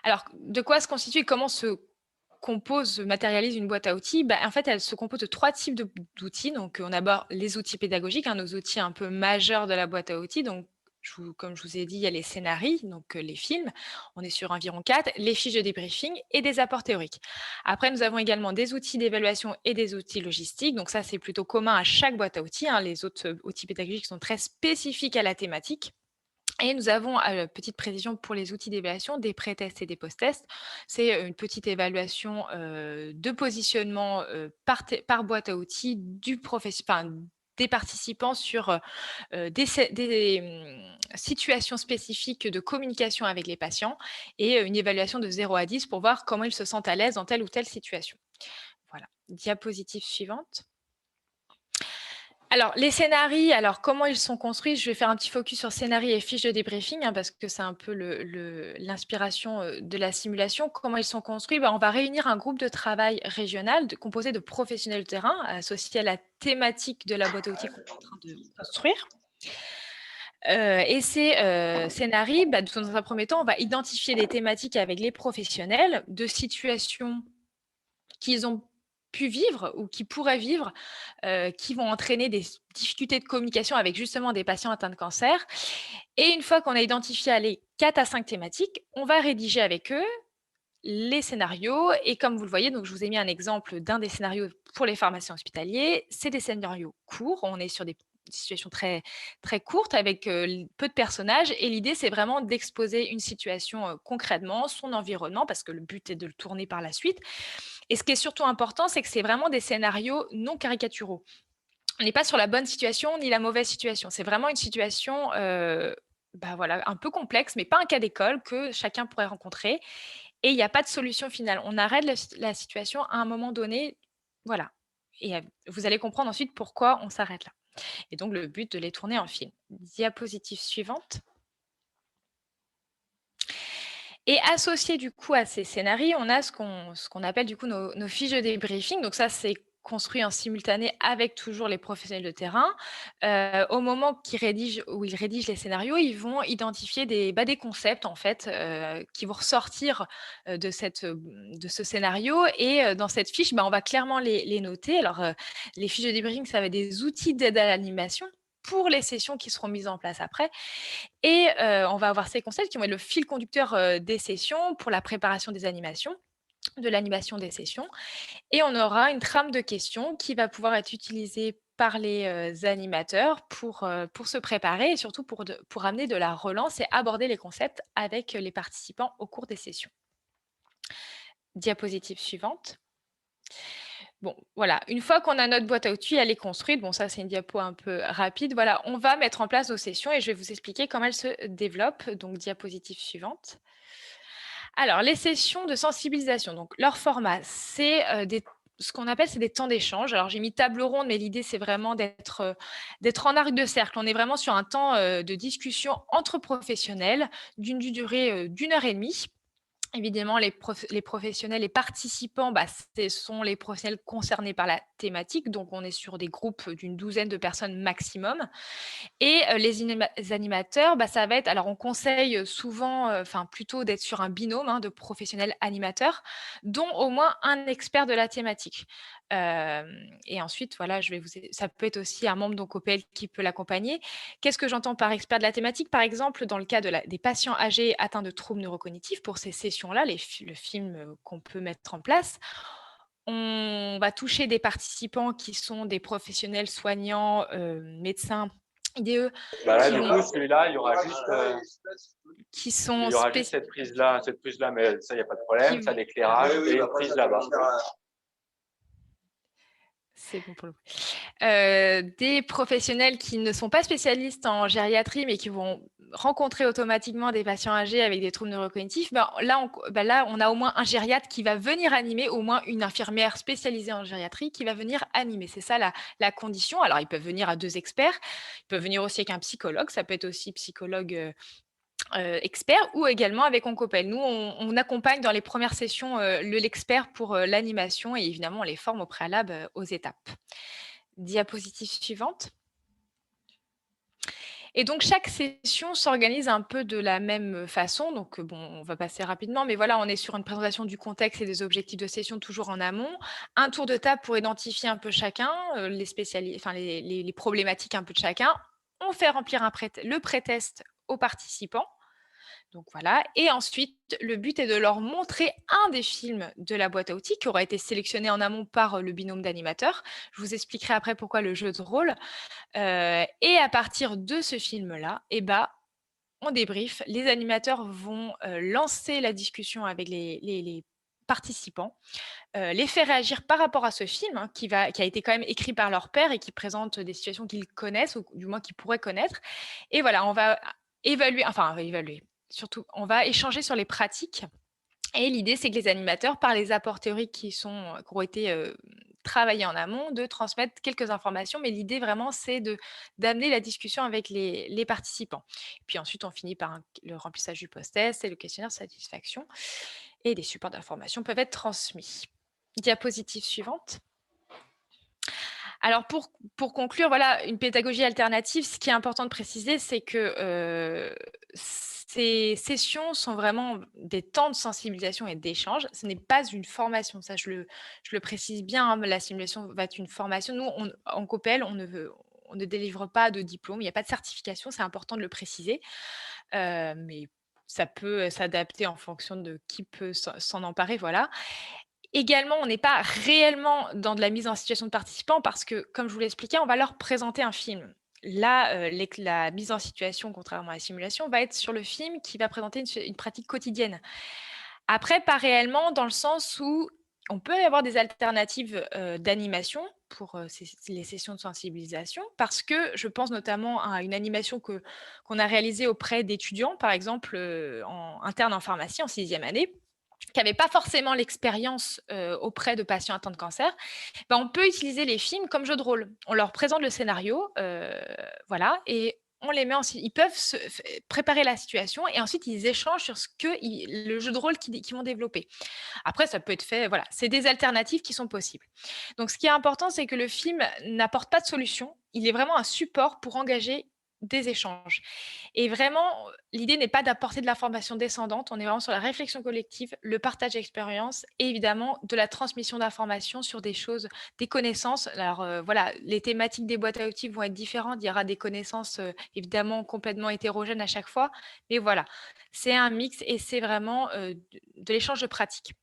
Alors, de quoi se constitue et comment se matérialise une boîte à outils? En fait, elle se compose de 3 types d'outils. Donc, on aborde les outils pédagogiques, nos outils un peu majeurs de la boîte à outils. Donc, comme je vous ai dit, il y a les scénarios, donc les films. On est sur environ 4, les fiches de débriefing et des apports théoriques. Après, nous avons également des outils d'évaluation et des outils logistiques. Donc, ça, c'est plutôt commun à chaque boîte à outils. Les autres outils pédagogiques sont très spécifiques à la thématique. Et nous avons, petite précision pour les outils d'évaluation, des pré-tests et des post-tests. C'est une petite évaluation de positionnement par boîte à outils des participants sur des situations spécifiques de communication avec les patients et une évaluation de 0 à 10 pour voir comment ils se sentent à l'aise dans telle ou telle situation. Voilà. Diapositive suivante. Alors, les scénarios, comment ils sont construits? Je vais faire un petit focus sur scénarii et fiches de débriefing, parce que c'est un peu l'inspiration de la simulation. Comment ils sont construits? On va réunir un groupe de travail régional composé de professionnels de terrain associés à la thématique de la boîte à outils qu'on est en train de construire. Et ces scénarii, dans un premier temps, on va identifier des thématiques avec les professionnels de situations qu'ils ont pu vivre ou qui pourraient vivre, qui vont entraîner des difficultés de communication avec justement des patients atteints de cancer. Et une fois qu'on a identifié les 4 à 5 thématiques, on va rédiger avec eux les scénarios. Et comme vous le voyez, donc je vous ai mis un exemple d'un des scénarios pour les pharmaciens hospitaliers. C'est des scénarios courts. On est sur des situations très, très courtes avec peu de personnages. Et l'idée, c'est vraiment d'exposer une situation concrètement, son environnement, parce que le but est de le tourner par la suite. Et ce qui est surtout important, c'est que c'est vraiment des scénarios non caricaturaux. On n'est pas sur la bonne situation ni la mauvaise situation. C'est vraiment une situation voilà, un peu complexe, mais pas un cas d'école que chacun pourrait rencontrer. Et il n'y a pas de solution finale. On arrête la situation à un moment donné. Voilà. Et vous allez comprendre ensuite pourquoi on s'arrête là. Et donc, le but de les tourner en film. Diapositive suivante. Et associé du coup à ces scénarios, on a ce qu'on appelle du coup nos fiches de débriefing. Donc ça, c'est construit en simultané avec toujours les professionnels de terrain. Au moment où ils rédigent les scénarios, ils vont identifier des concepts en fait qui vont ressortir de ce scénario. Et dans cette fiche, on va clairement les noter. Alors, les fiches de débriefing, ça va être des outils d'aide à l'animation pour les sessions qui seront mises en place après. Et on va avoir ces concepts qui vont être le fil conducteur des sessions pour la préparation des animations, de l'animation des sessions. Et on aura une trame de questions qui va pouvoir être utilisée par les animateurs pour se préparer et surtout pour amener de la relance et aborder les concepts avec les participants au cours des sessions. Diapositive suivante. Bon, voilà, une fois qu'on a notre boîte à outils, elle est construite. Bon, ça, c'est une diapo un peu rapide. Voilà, on va mettre en place nos sessions et je vais vous expliquer comment elles se développent. Donc, diapositive suivante. Alors, les sessions de sensibilisation, donc leur format, c'est ce qu'on appelle, c'est des temps d'échange. Alors, j'ai mis table ronde, mais l'idée, c'est vraiment d'être en arc de cercle. On est vraiment sur un temps de discussion entre professionnels d'une durée d'1 heure et demie. Évidemment, les professionnels, les participants, ce sont les professionnels concernés par la thématique. Donc, on est sur des groupes d'une douzaine de personnes maximum. Et les animateurs, ça va être, alors on conseille souvent, plutôt d'être sur un binôme de professionnels animateurs, dont au moins un expert de la thématique. Et ensuite, voilà, ça peut être aussi un membre d'OCOPL qui peut l'accompagner. Qu'est-ce que j'entends par expert de la thématique? Par exemple, dans le cas des patients âgés atteints de troubles neurocognitifs, pour ces sessions-là, le film qu'on peut mettre en place, on va toucher des participants qui sont des professionnels soignants, médecins, IDE, Là, du coup, celui-là, il y aura juste, qui sont il y aura juste cette prise-là, mais ça, il n'y a pas de problème. Ça, l'éclairage et une prise là-bas. C'est bon pour le coup. Des professionnels qui ne sont pas spécialistes en gériatrie, mais qui vont rencontrer automatiquement des patients âgés avec des troubles neurocognitifs. Là, on a au moins un gériatre qui va venir animer, au moins une infirmière spécialisée en gériatrie qui va venir animer. C'est ça la condition. Alors, ils peuvent venir à 2 experts. Ils peuvent venir aussi avec un psychologue. Ça peut être aussi psychologue expert ou également avec Oncopel. Nous, on accompagne dans les premières sessions l'expert pour l'animation et évidemment, on les forme au préalable aux étapes. Diapositive suivante. Et donc, chaque session s'organise un peu de la même façon. Donc, on va passer rapidement, mais voilà, on est sur une présentation du contexte et des objectifs de session toujours en amont. Un tour de table pour identifier un peu chacun, les problématiques un peu de chacun. On fait remplir le pré-test aux participants. Donc voilà. Et ensuite, le but est de leur montrer un des films de la boîte à outils qui aura été sélectionné en amont par le binôme d'animateurs. Je vous expliquerai après pourquoi le jeu de rôle. Et à partir de ce film-là, on débrief. Les animateurs vont lancer la discussion avec les participants, les faire réagir par rapport à ce film qui a été quand même écrit par leur père et qui présente des situations qu'ils connaissent ou du moins qu'ils pourraient connaître. Et voilà, on va évaluer. Surtout, on va échanger sur les pratiques. Et l'idée, c'est que les animateurs, par les apports théoriques qui ont été travaillés en amont, de transmettre quelques informations. Mais l'idée, vraiment, c'est d'amener la discussion avec les participants. Puis ensuite, on finit par le remplissage du post-test et le questionnaire de satisfaction. Et des supports d'information peuvent être transmis. Diapositive suivante. Alors, pour conclure, voilà, une pédagogie alternative, ce qui est important de préciser, c'est que ces sessions sont vraiment des temps de sensibilisation et d'échange. Ce n'est pas une formation, ça je le précise bien, la simulation va être une formation. Nous, en COPEL, on ne délivre pas de diplôme, il n'y a pas de certification, c'est important de le préciser. Mais ça peut s'adapter en fonction de qui peut s'en emparer, voilà. Également, on n'est pas réellement dans de la mise en situation de participants parce que, comme je vous l'ai expliqué, on va leur présenter un film. Là, la mise en situation, contrairement à la simulation, va être sur le film qui va présenter une pratique quotidienne. Après, pas réellement dans le sens où on peut y avoir des alternatives, d'animation pour, les sessions de sensibilisation parce que je pense notamment à une animation qu'on a réalisée auprès d'étudiants, par exemple, en interne en pharmacie en 6e année, qui n'avaient pas forcément l'expérience, auprès de patients atteints de cancer. On peut utiliser les films comme jeu de rôle. On leur présente le scénario, voilà, et on les met ils peuvent préparer la situation et ensuite ils échangent sur le jeu de rôle qu'ils vont développer. Après, ça peut être fait, voilà, c'est des alternatives qui sont possibles. Donc, ce qui est important, c'est que le film n'apporte pas de solution. Il est vraiment un support pour engager des échanges. Et vraiment, l'idée n'est pas d'apporter de l'information descendante. On est vraiment sur la réflexion collective, le partage d'expériences et évidemment de la transmission d'informations sur des choses, des connaissances. Alors voilà, les thématiques des boîtes à outils vont être différentes. Il y aura des connaissances évidemment complètement hétérogènes à chaque fois. Mais voilà, c'est un mix et c'est vraiment de l'échange de pratiques.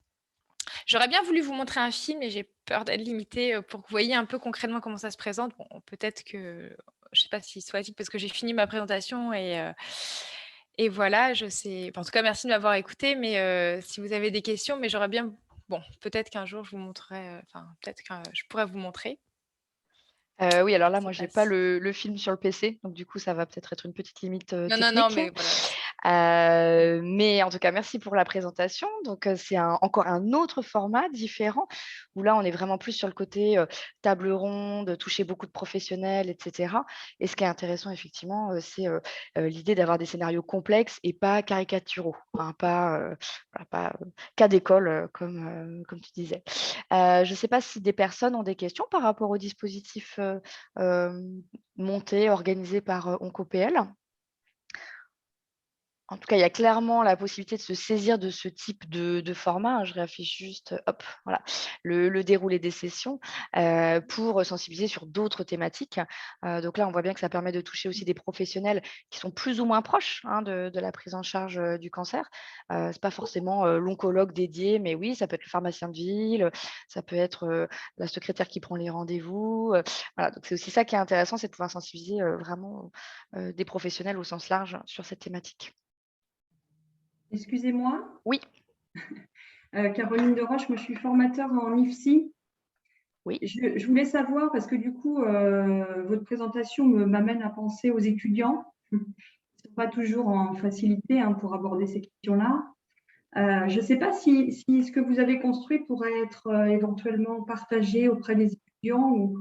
J'aurais bien voulu vous montrer un film, mais j'ai peur d'être limitée, pour que vous voyez un peu concrètement comment ça se présente. Bon, peut-être que je ne sais pas s'il soit éthique parce que j'ai fini ma présentation et voilà, je sais en tout cas, merci de m'avoir écoutée, mais si vous avez des questions, mais j'aurais bien bon, peut-être qu'un jour je vous montrerai, enfin, peut-être que je pourrais vous montrer. Oui, alors là, Je moi, sais j'ai pas pas si le film sur le PC, donc du coup, ça va peut-être être une petite limite, non, non, non, technique. mais voilà. Mais en tout cas, merci pour la présentation. Donc, c'est encore un autre format différent où là, on est vraiment plus sur le côté, table ronde, toucher beaucoup de professionnels et cetera. Et ce qui est intéressant effectivement, c'est, l'idée d'avoir des scénarios complexes et pas caricaturaux, hein, voilà, pas, cas d'école, comme tu disais. Je ne sais pas si des personnes ont des questions par rapport au dispositif, monté, organisé par, OncoPL? En tout cas, il y a clairement la possibilité de se saisir de ce type de format, hein. Je réaffiche juste, hop, voilà, le déroulé des sessions, pour sensibiliser sur d'autres thématiques. Donc là, on voit bien que ça permet de toucher aussi des professionnels qui sont plus ou moins proches, hein, de la prise en charge, du cancer. C'est pas forcément, l'oncologue dédié, mais oui, ça peut être le pharmacien de ville, ça peut être, la secrétaire qui prend les rendez-vous, voilà, donc c'est aussi ça qui est intéressant, c'est de pouvoir sensibiliser, vraiment, des professionnels au sens large sur cette thématique. Excusez-moi. Oui. Caroline Deroche, moi je suis formateur en IFSI. Oui. Je voulais savoir, parce que du coup, votre présentation m'amène à penser aux étudiants. Ils ne sont pas toujours en facilité, hein, pour aborder ces questions-là. Je ne sais pas si ce que vous avez construit pourrait être éventuellement partagé auprès des étudiants ou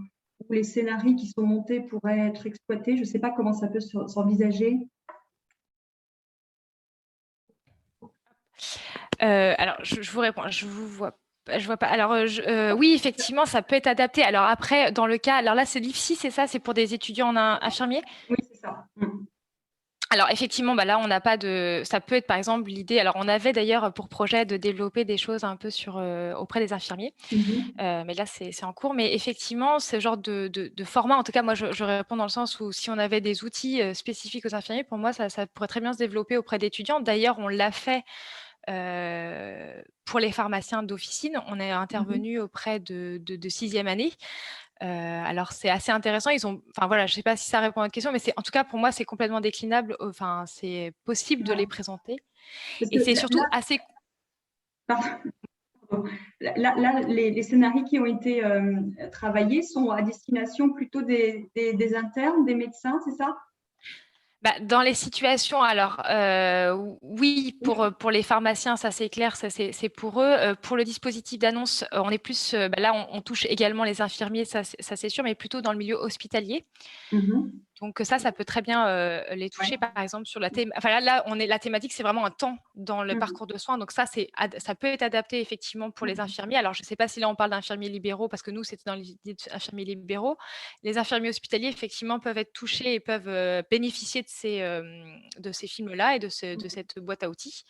les scénarios qui sont montés pourraient être exploités. Je ne sais pas comment ça peut s'envisager. Alors, je vous réponds, je vois pas. Alors, oui, effectivement, ça peut être adapté. Alors après, dans le cas, alors là, c'est l'IFSI, c'est ça? C'est pour des étudiants en infirmier? Oui, c'est ça. Alors effectivement, là, on n'a pas de. Ça peut être par exemple l'idée. Alors on avait d'ailleurs pour projet de développer des choses un peu auprès des infirmiers, mais là c'est en cours. Mais effectivement, ce genre de format, en tout cas moi je réponds dans le sens où si on avait des outils spécifiques aux infirmiers, pour moi ça pourrait très bien se développer auprès d'étudiants. D'ailleurs, on l'a fait pour les pharmaciens d'officine. On est intervenu auprès de 6e année. Alors c'est assez intéressant. Enfin voilà, je ne sais pas si ça répond à votre question, mais en tout cas pour moi c'est complètement déclinable. Enfin c'est possible de les présenter. Et c'est surtout assez. Là, les scénarios qui ont été travaillés sont à destination plutôt des internes, des médecins, c'est ça? Dans les situations, alors oui, pour les pharmaciens, ça c'est clair, ça c'est pour eux. Pour le dispositif d'annonce, on est plus, là on touche également les infirmiers, ça c'est sûr, mais plutôt dans le milieu hospitalier. Donc ça peut très bien les toucher, par exemple, sur la thématique. Enfin là, la thématique, c'est vraiment un temps dans le parcours de soins. Donc ça peut être adapté effectivement pour les infirmiers. Alors je ne sais pas si là on parle d'infirmiers libéraux, parce que nous c'était dans les infirmiers libéraux. Les infirmiers hospitaliers effectivement peuvent être touchés et peuvent bénéficier de ces films-là et de cette boîte à outils.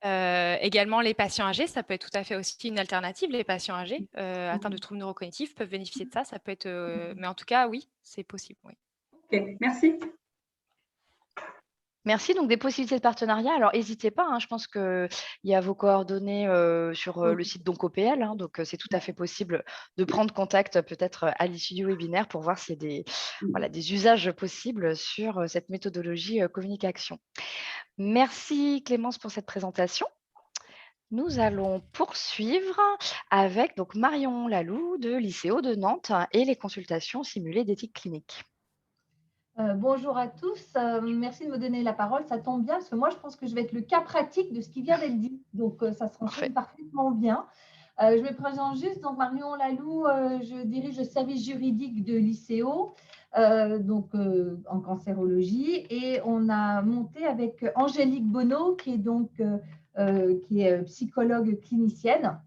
Également les patients âgés, ça peut être tout à fait aussi une alternative. Les patients âgés atteints de troubles neurocognitifs peuvent bénéficier de ça. Ça peut être, mais en tout cas oui, c'est possible. Oui. Ok, merci. Merci. Donc, des possibilités de partenariat. Alors, n'hésitez pas, hein, je pense qu'il y a vos coordonnées sur le site d'OncoPL. Donc, c'est tout à fait possible de prendre contact peut-être à l'issue du webinaire pour voir s'il y a des, voilà, des usages possibles sur cette méthodologie communication. Merci Clémence pour cette présentation. Nous allons poursuivre avec donc, Marion Lalou de l'ICO de Nantes et les consultations simulées d'éthique clinique. Bonjour à tous, merci de me donner la parole, ça tombe bien parce que moi je pense que je vais être le cas pratique de ce qui vient d'être dit, donc ça se renchaîne parfaitement bien. Je me présente juste, donc Marion Lalou, je dirige le service juridique de l'ICO, en cancérologie, et on a monté avec Angélique Bonneau qui est psychologue clinicienne,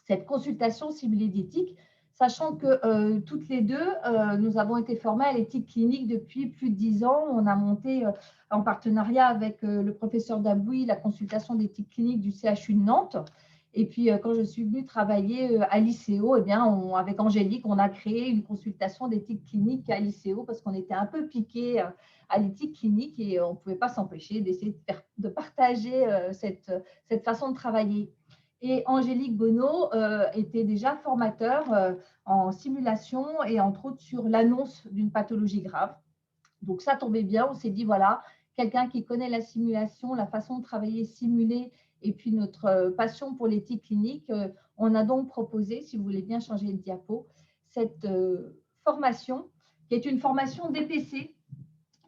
cette consultation ciblée d'éthique, sachant que toutes les deux, nous avons été formées à l'éthique clinique depuis plus de 10 ans. On a monté en partenariat avec le professeur Dabouy la consultation d'éthique clinique du CHU de Nantes. Et puis, quand je suis venue travailler à l'ICO, avec Angélique, on a créé une consultation d'éthique clinique à l'ICO parce qu'on était un peu piqué à l'éthique clinique et on ne pouvait pas s'empêcher d'essayer de partager cette façon de travailler. Et Angélique Bonneau était déjà formateur en simulation et entre autres sur l'annonce d'une pathologie grave. Donc ça tombait bien, on s'est dit voilà, quelqu'un qui connaît la simulation, la façon de travailler simulée et puis notre passion pour l'éthique clinique, on a donc proposé, si vous voulez bien changer de diapo, cette formation qui est une formation DPC,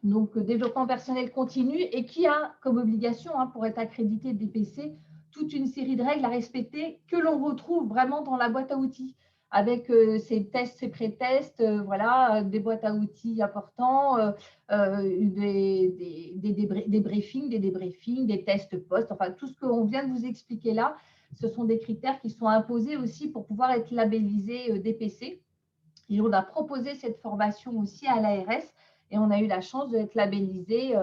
donc développement personnel continu, et qui a comme obligation, pour être accrédité DPC, toute une série de règles à respecter que l'on retrouve vraiment dans la boîte à outils, avec ces tests, ces pré-tests, des boîtes à outils importants, des briefings, des débriefings, des tests post, enfin tout ce qu'on vient de vous expliquer là, ce sont des critères qui sont imposés aussi pour pouvoir être labellisé DPC. Et on a proposé cette formation aussi à l'ARS et on a eu la chance d'être labellisé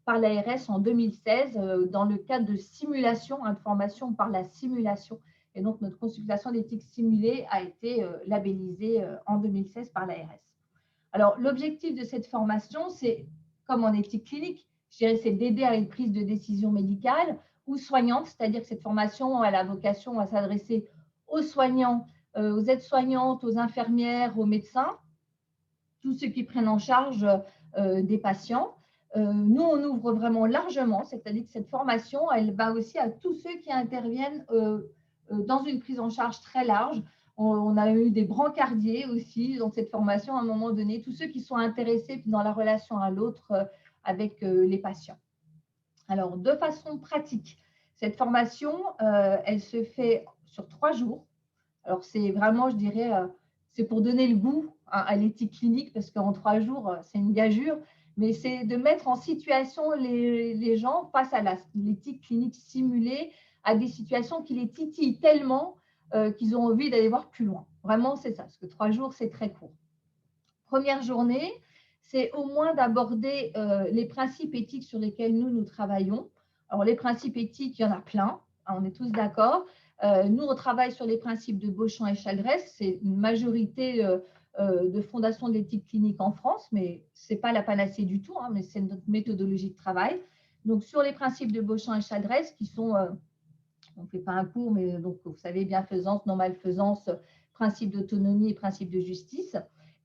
par l'ARS en 2016 dans le cadre de simulation, de formation par la simulation. Et donc, notre consultation d'éthique simulée a été labellisée en 2016 par l'ARS. Alors, l'objectif de cette formation, c'est, comme en éthique clinique, je dirais, c'est d'aider à une prise de décision médicale ou soignante, c'est-à-dire que cette formation, elle a vocation à s'adresser aux soignants, aux aides-soignantes, aux infirmières, aux médecins, tous ceux qui prennent en charge des patients. Nous, on ouvre vraiment largement, c'est-à-dire que cette formation, elle va aussi à tous ceux qui interviennent dans une prise en charge très large. On a eu des brancardiers aussi dans cette formation à un moment donné, tous ceux qui sont intéressés dans la relation à l'autre avec les patients. Alors, de façon pratique, cette formation, elle se fait sur 3 jours. Alors, c'est vraiment, je dirais, c'est pour donner le goût à l'éthique clinique parce qu'en 3 jours, c'est une gageure, mais c'est de mettre en situation les gens face à l'éthique clinique simulée, à des situations qui les titillent tellement qu'ils ont envie d'aller voir plus loin. Vraiment, c'est ça, parce que 3 jours, c'est très court. Première journée, c'est au moins d'aborder les principes éthiques sur lesquels nous travaillons. Alors, les principes éthiques, il y en a plein, on est tous d'accord. Nous, on travaille sur les principes de Beauchamp et Chaldrès. C'est une majorité de fondations d'éthique clinique en France, mais ce n'est pas la panacée du tout, mais c'est notre méthodologie de travail. Donc, sur les principes de Beauchamp et Chaldrès, qui sont, on ne fait pas un cours, mais donc, vous savez, bienfaisance, non-malfaisance, principe d'autonomie et principe de justice.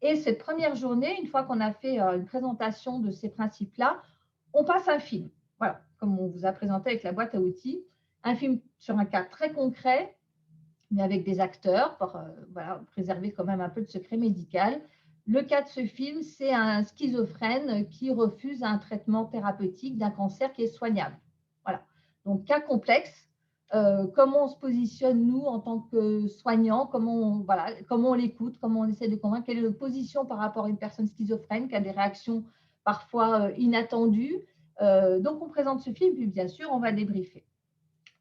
Et cette première journée, une fois qu'on a fait une présentation de ces principes-là, on passe un film. Voilà, comme on vous a présenté avec la boîte à outils. Un film sur un cas très concret, mais avec des acteurs pour préserver quand même un peu de secret médical. Le cas de ce film, c'est un schizophrène qui refuse un traitement thérapeutique d'un cancer qui est soignable. Voilà. Donc, cas complexe. Comment on se positionne, nous, en tant que soignants, comment on l'écoute, comment on essaie de convaincre, quelle est notre position par rapport à une personne schizophrène qui a des réactions parfois inattendues. Donc, on présente ce film, puis bien sûr, on va débriefer.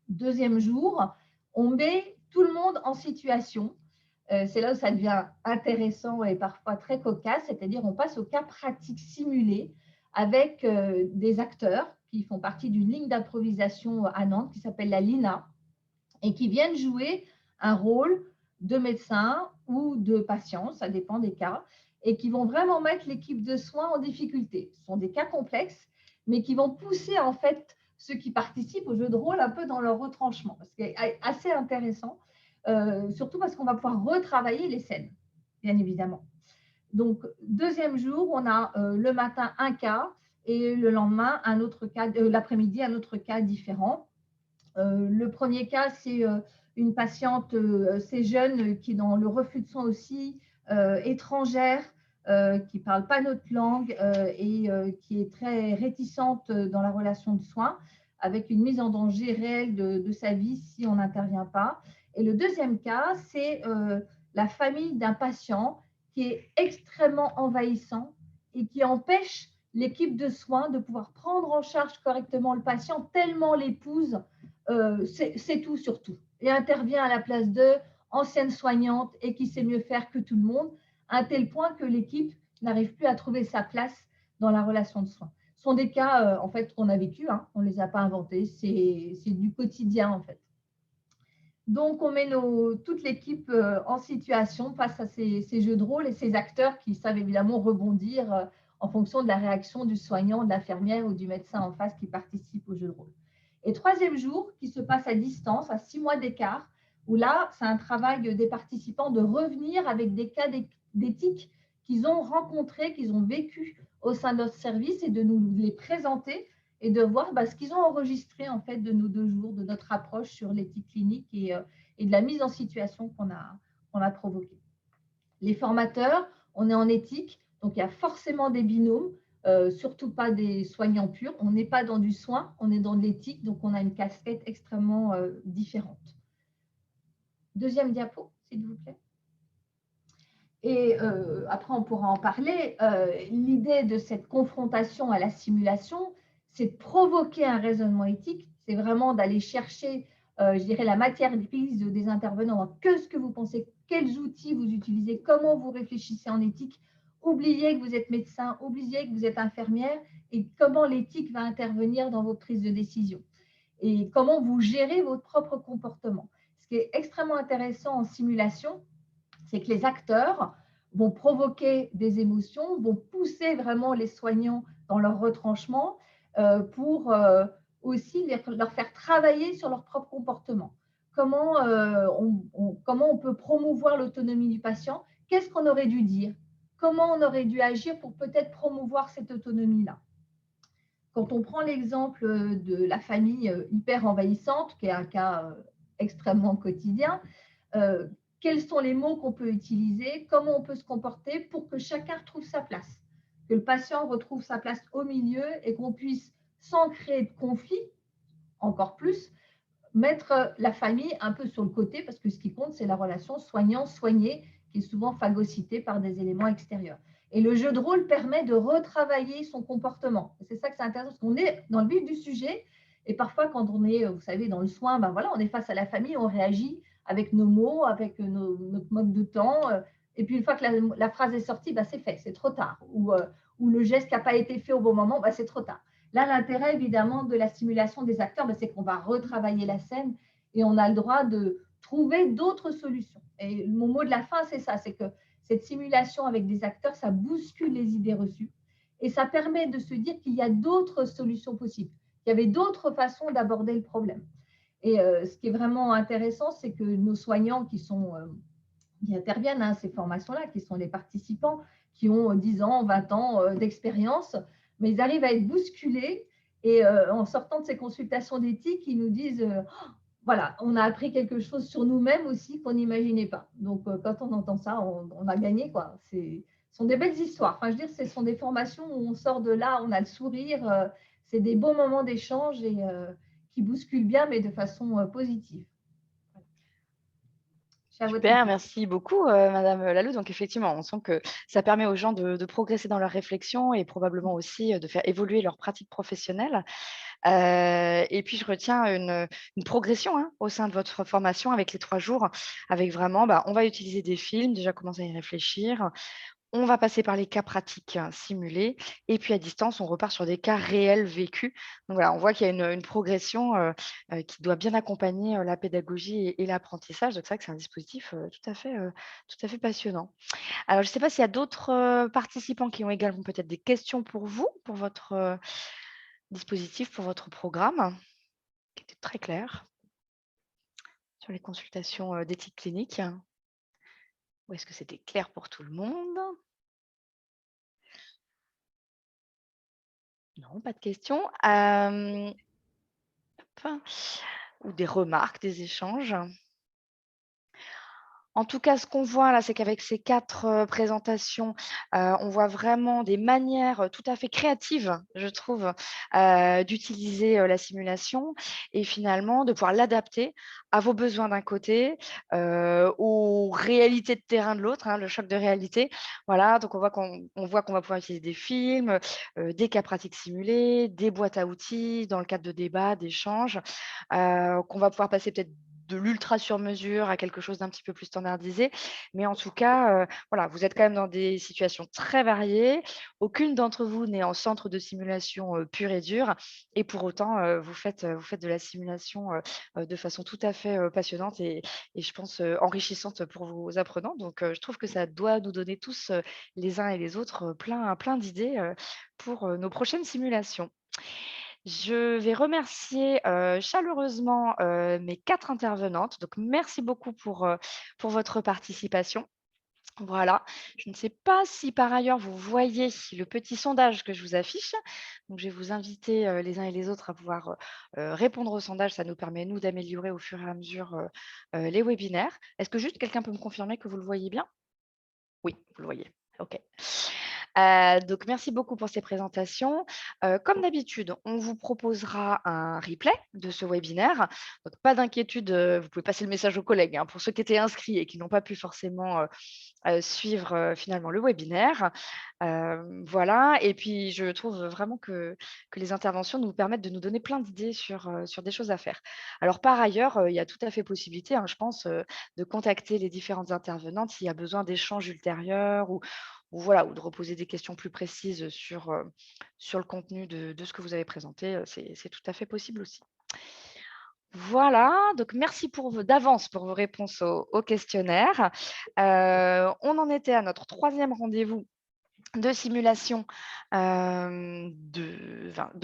Deuxième jour, on met tout le monde en situation. C'est là où ça devient intéressant et parfois très cocasse, c'est-à-dire on passe au cas pratique simulé avec des acteurs qui font partie d'une ligne d'improvisation à Nantes qui s'appelle la LINA et qui viennent jouer un rôle de médecin ou de patient, ça dépend des cas, et qui vont vraiment mettre l'équipe de soins en difficulté. Ce sont des cas complexes, mais qui vont pousser en fait ceux qui participent au jeu de rôle un peu dans leur retranchement, ce qui est assez intéressant, surtout parce qu'on va pouvoir retravailler les scènes, bien évidemment. Donc, deuxième jour, on a le matin un cas et le lendemain, un autre cas, l'après-midi, un autre cas différent. Le premier cas, c'est une patiente, c'est jeune, qui est dans le refus de soins aussi, étrangère, qui ne parle pas notre langue et qui est très réticente dans la relation de soins, avec une mise en danger réelle de sa vie si on n'intervient pas. Et le deuxième cas, c'est la famille d'un patient qui est extrêmement envahissant et qui empêche l'équipe de soins de pouvoir prendre en charge correctement le patient, tellement l'épouse c'est tout sur tout et intervient à la place de ancienne soignante et qui sait mieux faire que tout le monde, à un tel point que l'équipe n'arrive plus à trouver sa place dans la relation de soins. Ce sont des cas en fait qu'on a vécu, hein, on ne les a pas inventés, c'est du quotidien en fait. Donc, on met toute l'équipe en situation face à ces jeux de rôle et ces acteurs qui savent évidemment rebondir en fonction de la réaction du soignant, de l'infirmière ou du médecin en face qui participe au jeu de rôle. Et troisième jour, qui se passe à distance, à 6 mois d'écart, où là, c'est un travail des participants de revenir avec des cas d'éthique qu'ils ont rencontrés, qu'ils ont vécu au sein de notre service et de nous les présenter et de voir ce qu'ils ont enregistré en fait de nos 2 jours, de notre approche sur l'éthique clinique et de la mise en situation qu'on a provoquée. Les formateurs, on est en éthique, donc il y a forcément des binômes, surtout pas des soignants purs. On n'est pas dans du soin, on est dans de l'éthique, donc on a une casquette extrêmement différente. Deuxième diapo, s'il vous plaît. Et après, on pourra en parler. L'idée de cette confrontation à la simulation, c'est de provoquer un raisonnement éthique, c'est vraiment d'aller chercher, je dirais, la matière grise des intervenants. Qu'est-ce que vous pensez? Quels outils vous utilisez? Comment vous réfléchissez en éthique? Oubliez que vous êtes médecin, oubliez que vous êtes infirmière et comment l'éthique va intervenir dans vos prises de décision et comment vous gérez votre propre comportement. Ce qui est extrêmement intéressant en simulation, c'est que les acteurs vont provoquer des émotions, vont pousser vraiment les soignants dans leur retranchement pour aussi leur faire travailler sur leur propre comportement. Comment on peut promouvoir l'autonomie du patient? Qu'est-ce qu'on aurait dû dire? Comment on aurait dû agir pour peut-être promouvoir cette autonomie-là? Quand on prend l'exemple de la famille hyper envahissante, qui est un cas extrêmement quotidien, quels sont les mots qu'on peut utiliser, comment on peut se comporter pour que chacun retrouve sa place, que le patient retrouve sa place au milieu et qu'on puisse, sans créer de conflit, encore plus, mettre la famille un peu sur le côté parce que ce qui compte, c'est la relation soignant-soigné qui est souvent phagocytée par des éléments extérieurs. Et le jeu de rôle permet de retravailler son comportement. C'est ça que c'est intéressant, parce qu'on est dans le vif du sujet et parfois quand on est, vous savez, dans le soin, voilà, on est face à la famille, on réagit avec nos mots, avec notre mode de temps. Et puis, une fois que la phrase est sortie, c'est fait, c'est trop tard. Ou le geste qui n'a pas été fait au bon moment, c'est trop tard. Là, l'intérêt, évidemment, de la simulation des acteurs, c'est qu'on va retravailler la scène et on a le droit de trouver d'autres solutions. Et mon mot de la fin, c'est ça, c'est que cette simulation avec des acteurs, ça bouscule les idées reçues et ça permet de se dire qu'il y a d'autres solutions possibles, qu'il y avait d'autres façons d'aborder le problème. Et ce qui est vraiment intéressant, c'est que nos soignants qui interviennent à ces formations-là, qui sont les participants, qui ont 10 ans, 20 ans d'expérience, mais ils arrivent à être bousculés et en sortant de ces consultations d'éthique, ils nous disent voilà, on a appris quelque chose sur nous-mêmes aussi qu'on n'imaginait pas. Donc, quand on entend ça, on a gagné, quoi. Ce sont des belles histoires. Enfin, je veux dire, ce sont des formations où on sort de là, on a le sourire. C'est des beaux moments d'échange et qui bousculent bien, mais de façon positive. Super, merci beaucoup, Madame Lalou. Donc, effectivement, on sent que ça permet aux gens de progresser dans leur réflexion et probablement aussi de faire évoluer leur pratique professionnelle. Et puis, je retiens une progression au sein de votre formation avec les 3 jours, avec vraiment, on va utiliser des films, déjà commencer à y réfléchir. On va passer par les cas pratiques simulés et puis à distance, on repart sur des cas réels vécus. Donc voilà, on voit qu'il y a une progression qui doit bien accompagner la pédagogie et l'apprentissage. Donc c'est vrai que c'est un dispositif tout à fait passionnant. Alors, je ne sais pas s'il y a d'autres participants qui ont également peut-être des questions pour vous, pour votre dispositif pour votre programme, qui était très clair, sur les consultations d'éthique clinique. Ou est-ce que c'était clair pour tout le monde? Non, pas de questions. Ou des remarques, des échanges? En tout cas, ce qu'on voit là, c'est qu'avec ces 4 présentations, on voit vraiment des manières tout à fait créatives, je trouve, d'utiliser la simulation et finalement de pouvoir l'adapter à vos besoins d'un côté, aux réalités de terrain de l'autre, hein, le choc de réalité. Voilà, donc on voit qu'on va pouvoir utiliser des films, des cas pratiques simulés, des boîtes à outils dans le cadre de débats, d'échanges, qu'on va pouvoir passer peut-être de l'ultra sur mesure à quelque chose d'un petit peu plus standardisé. Mais en tout cas, voilà, vous êtes quand même dans des situations très variées. Aucune d'entre vous n'est en centre de simulation pure et dure. Et pour autant, vous faites de la simulation de façon tout à fait passionnante et je pense enrichissante pour vos apprenants. Donc, je trouve que ça doit nous donner tous, les uns et les autres, plein d'idées pour nos prochaines simulations. Je vais remercier, chaleureusement, mes 4 intervenantes. Donc merci beaucoup pour votre participation. Voilà. Je ne sais pas si par ailleurs vous voyez le petit sondage que je vous affiche. Donc je vais vous inviter, les uns et les autres à pouvoir, répondre au sondage. Ça nous permet, nous, d'améliorer au fur et à mesure, les webinaires. Est-ce que juste quelqu'un peut me confirmer que vous le voyez bien? Oui, vous le voyez. OK. Donc merci beaucoup pour ces présentations. Comme d'habitude, on vous proposera un replay de ce webinaire. Donc pas d'inquiétude, vous pouvez passer le message aux collègues, hein, pour ceux qui étaient inscrits et qui n'ont pas pu forcément, suivre, finalement le webinaire. Voilà et puis je trouve vraiment que les interventions nous permettent de nous donner plein d'idées sur des choses à faire. Alors par ailleurs, il y a tout à fait possibilité, hein, je pense, de contacter les différentes intervenantes s'il y a besoin d'échanges ultérieurs ou voilà, ou de reposer des questions plus précises sur le contenu de ce que vous avez présenté, c'est tout à fait possible aussi. Voilà, donc merci d'avance pour vos réponses au questionnaire. On en était à notre 3e rendez-vous de simulation de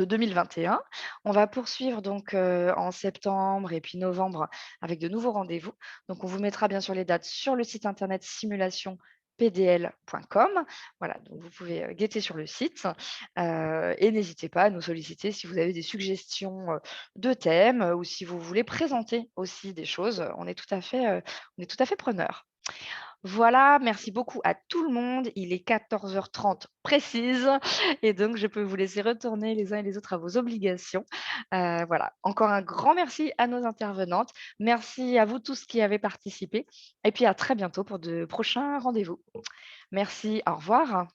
2021. On va poursuivre donc en septembre et puis novembre avec de nouveaux rendez-vous. Donc, on vous mettra bien sûr les dates sur le site internet simulationpdl.com. Voilà, donc vous pouvez guetter sur le site et n'hésitez pas à nous solliciter si vous avez des suggestions de thèmes ou si vous voulez présenter aussi des choses. On est tout à fait preneurs. Voilà, merci beaucoup à tout le monde. Il est 14h30 précise et donc je peux vous laisser retourner les uns et les autres à vos obligations. Voilà, encore un grand merci à nos intervenantes. Merci à vous tous qui avez participé et puis à très bientôt pour de prochains rendez-vous. Merci, au revoir.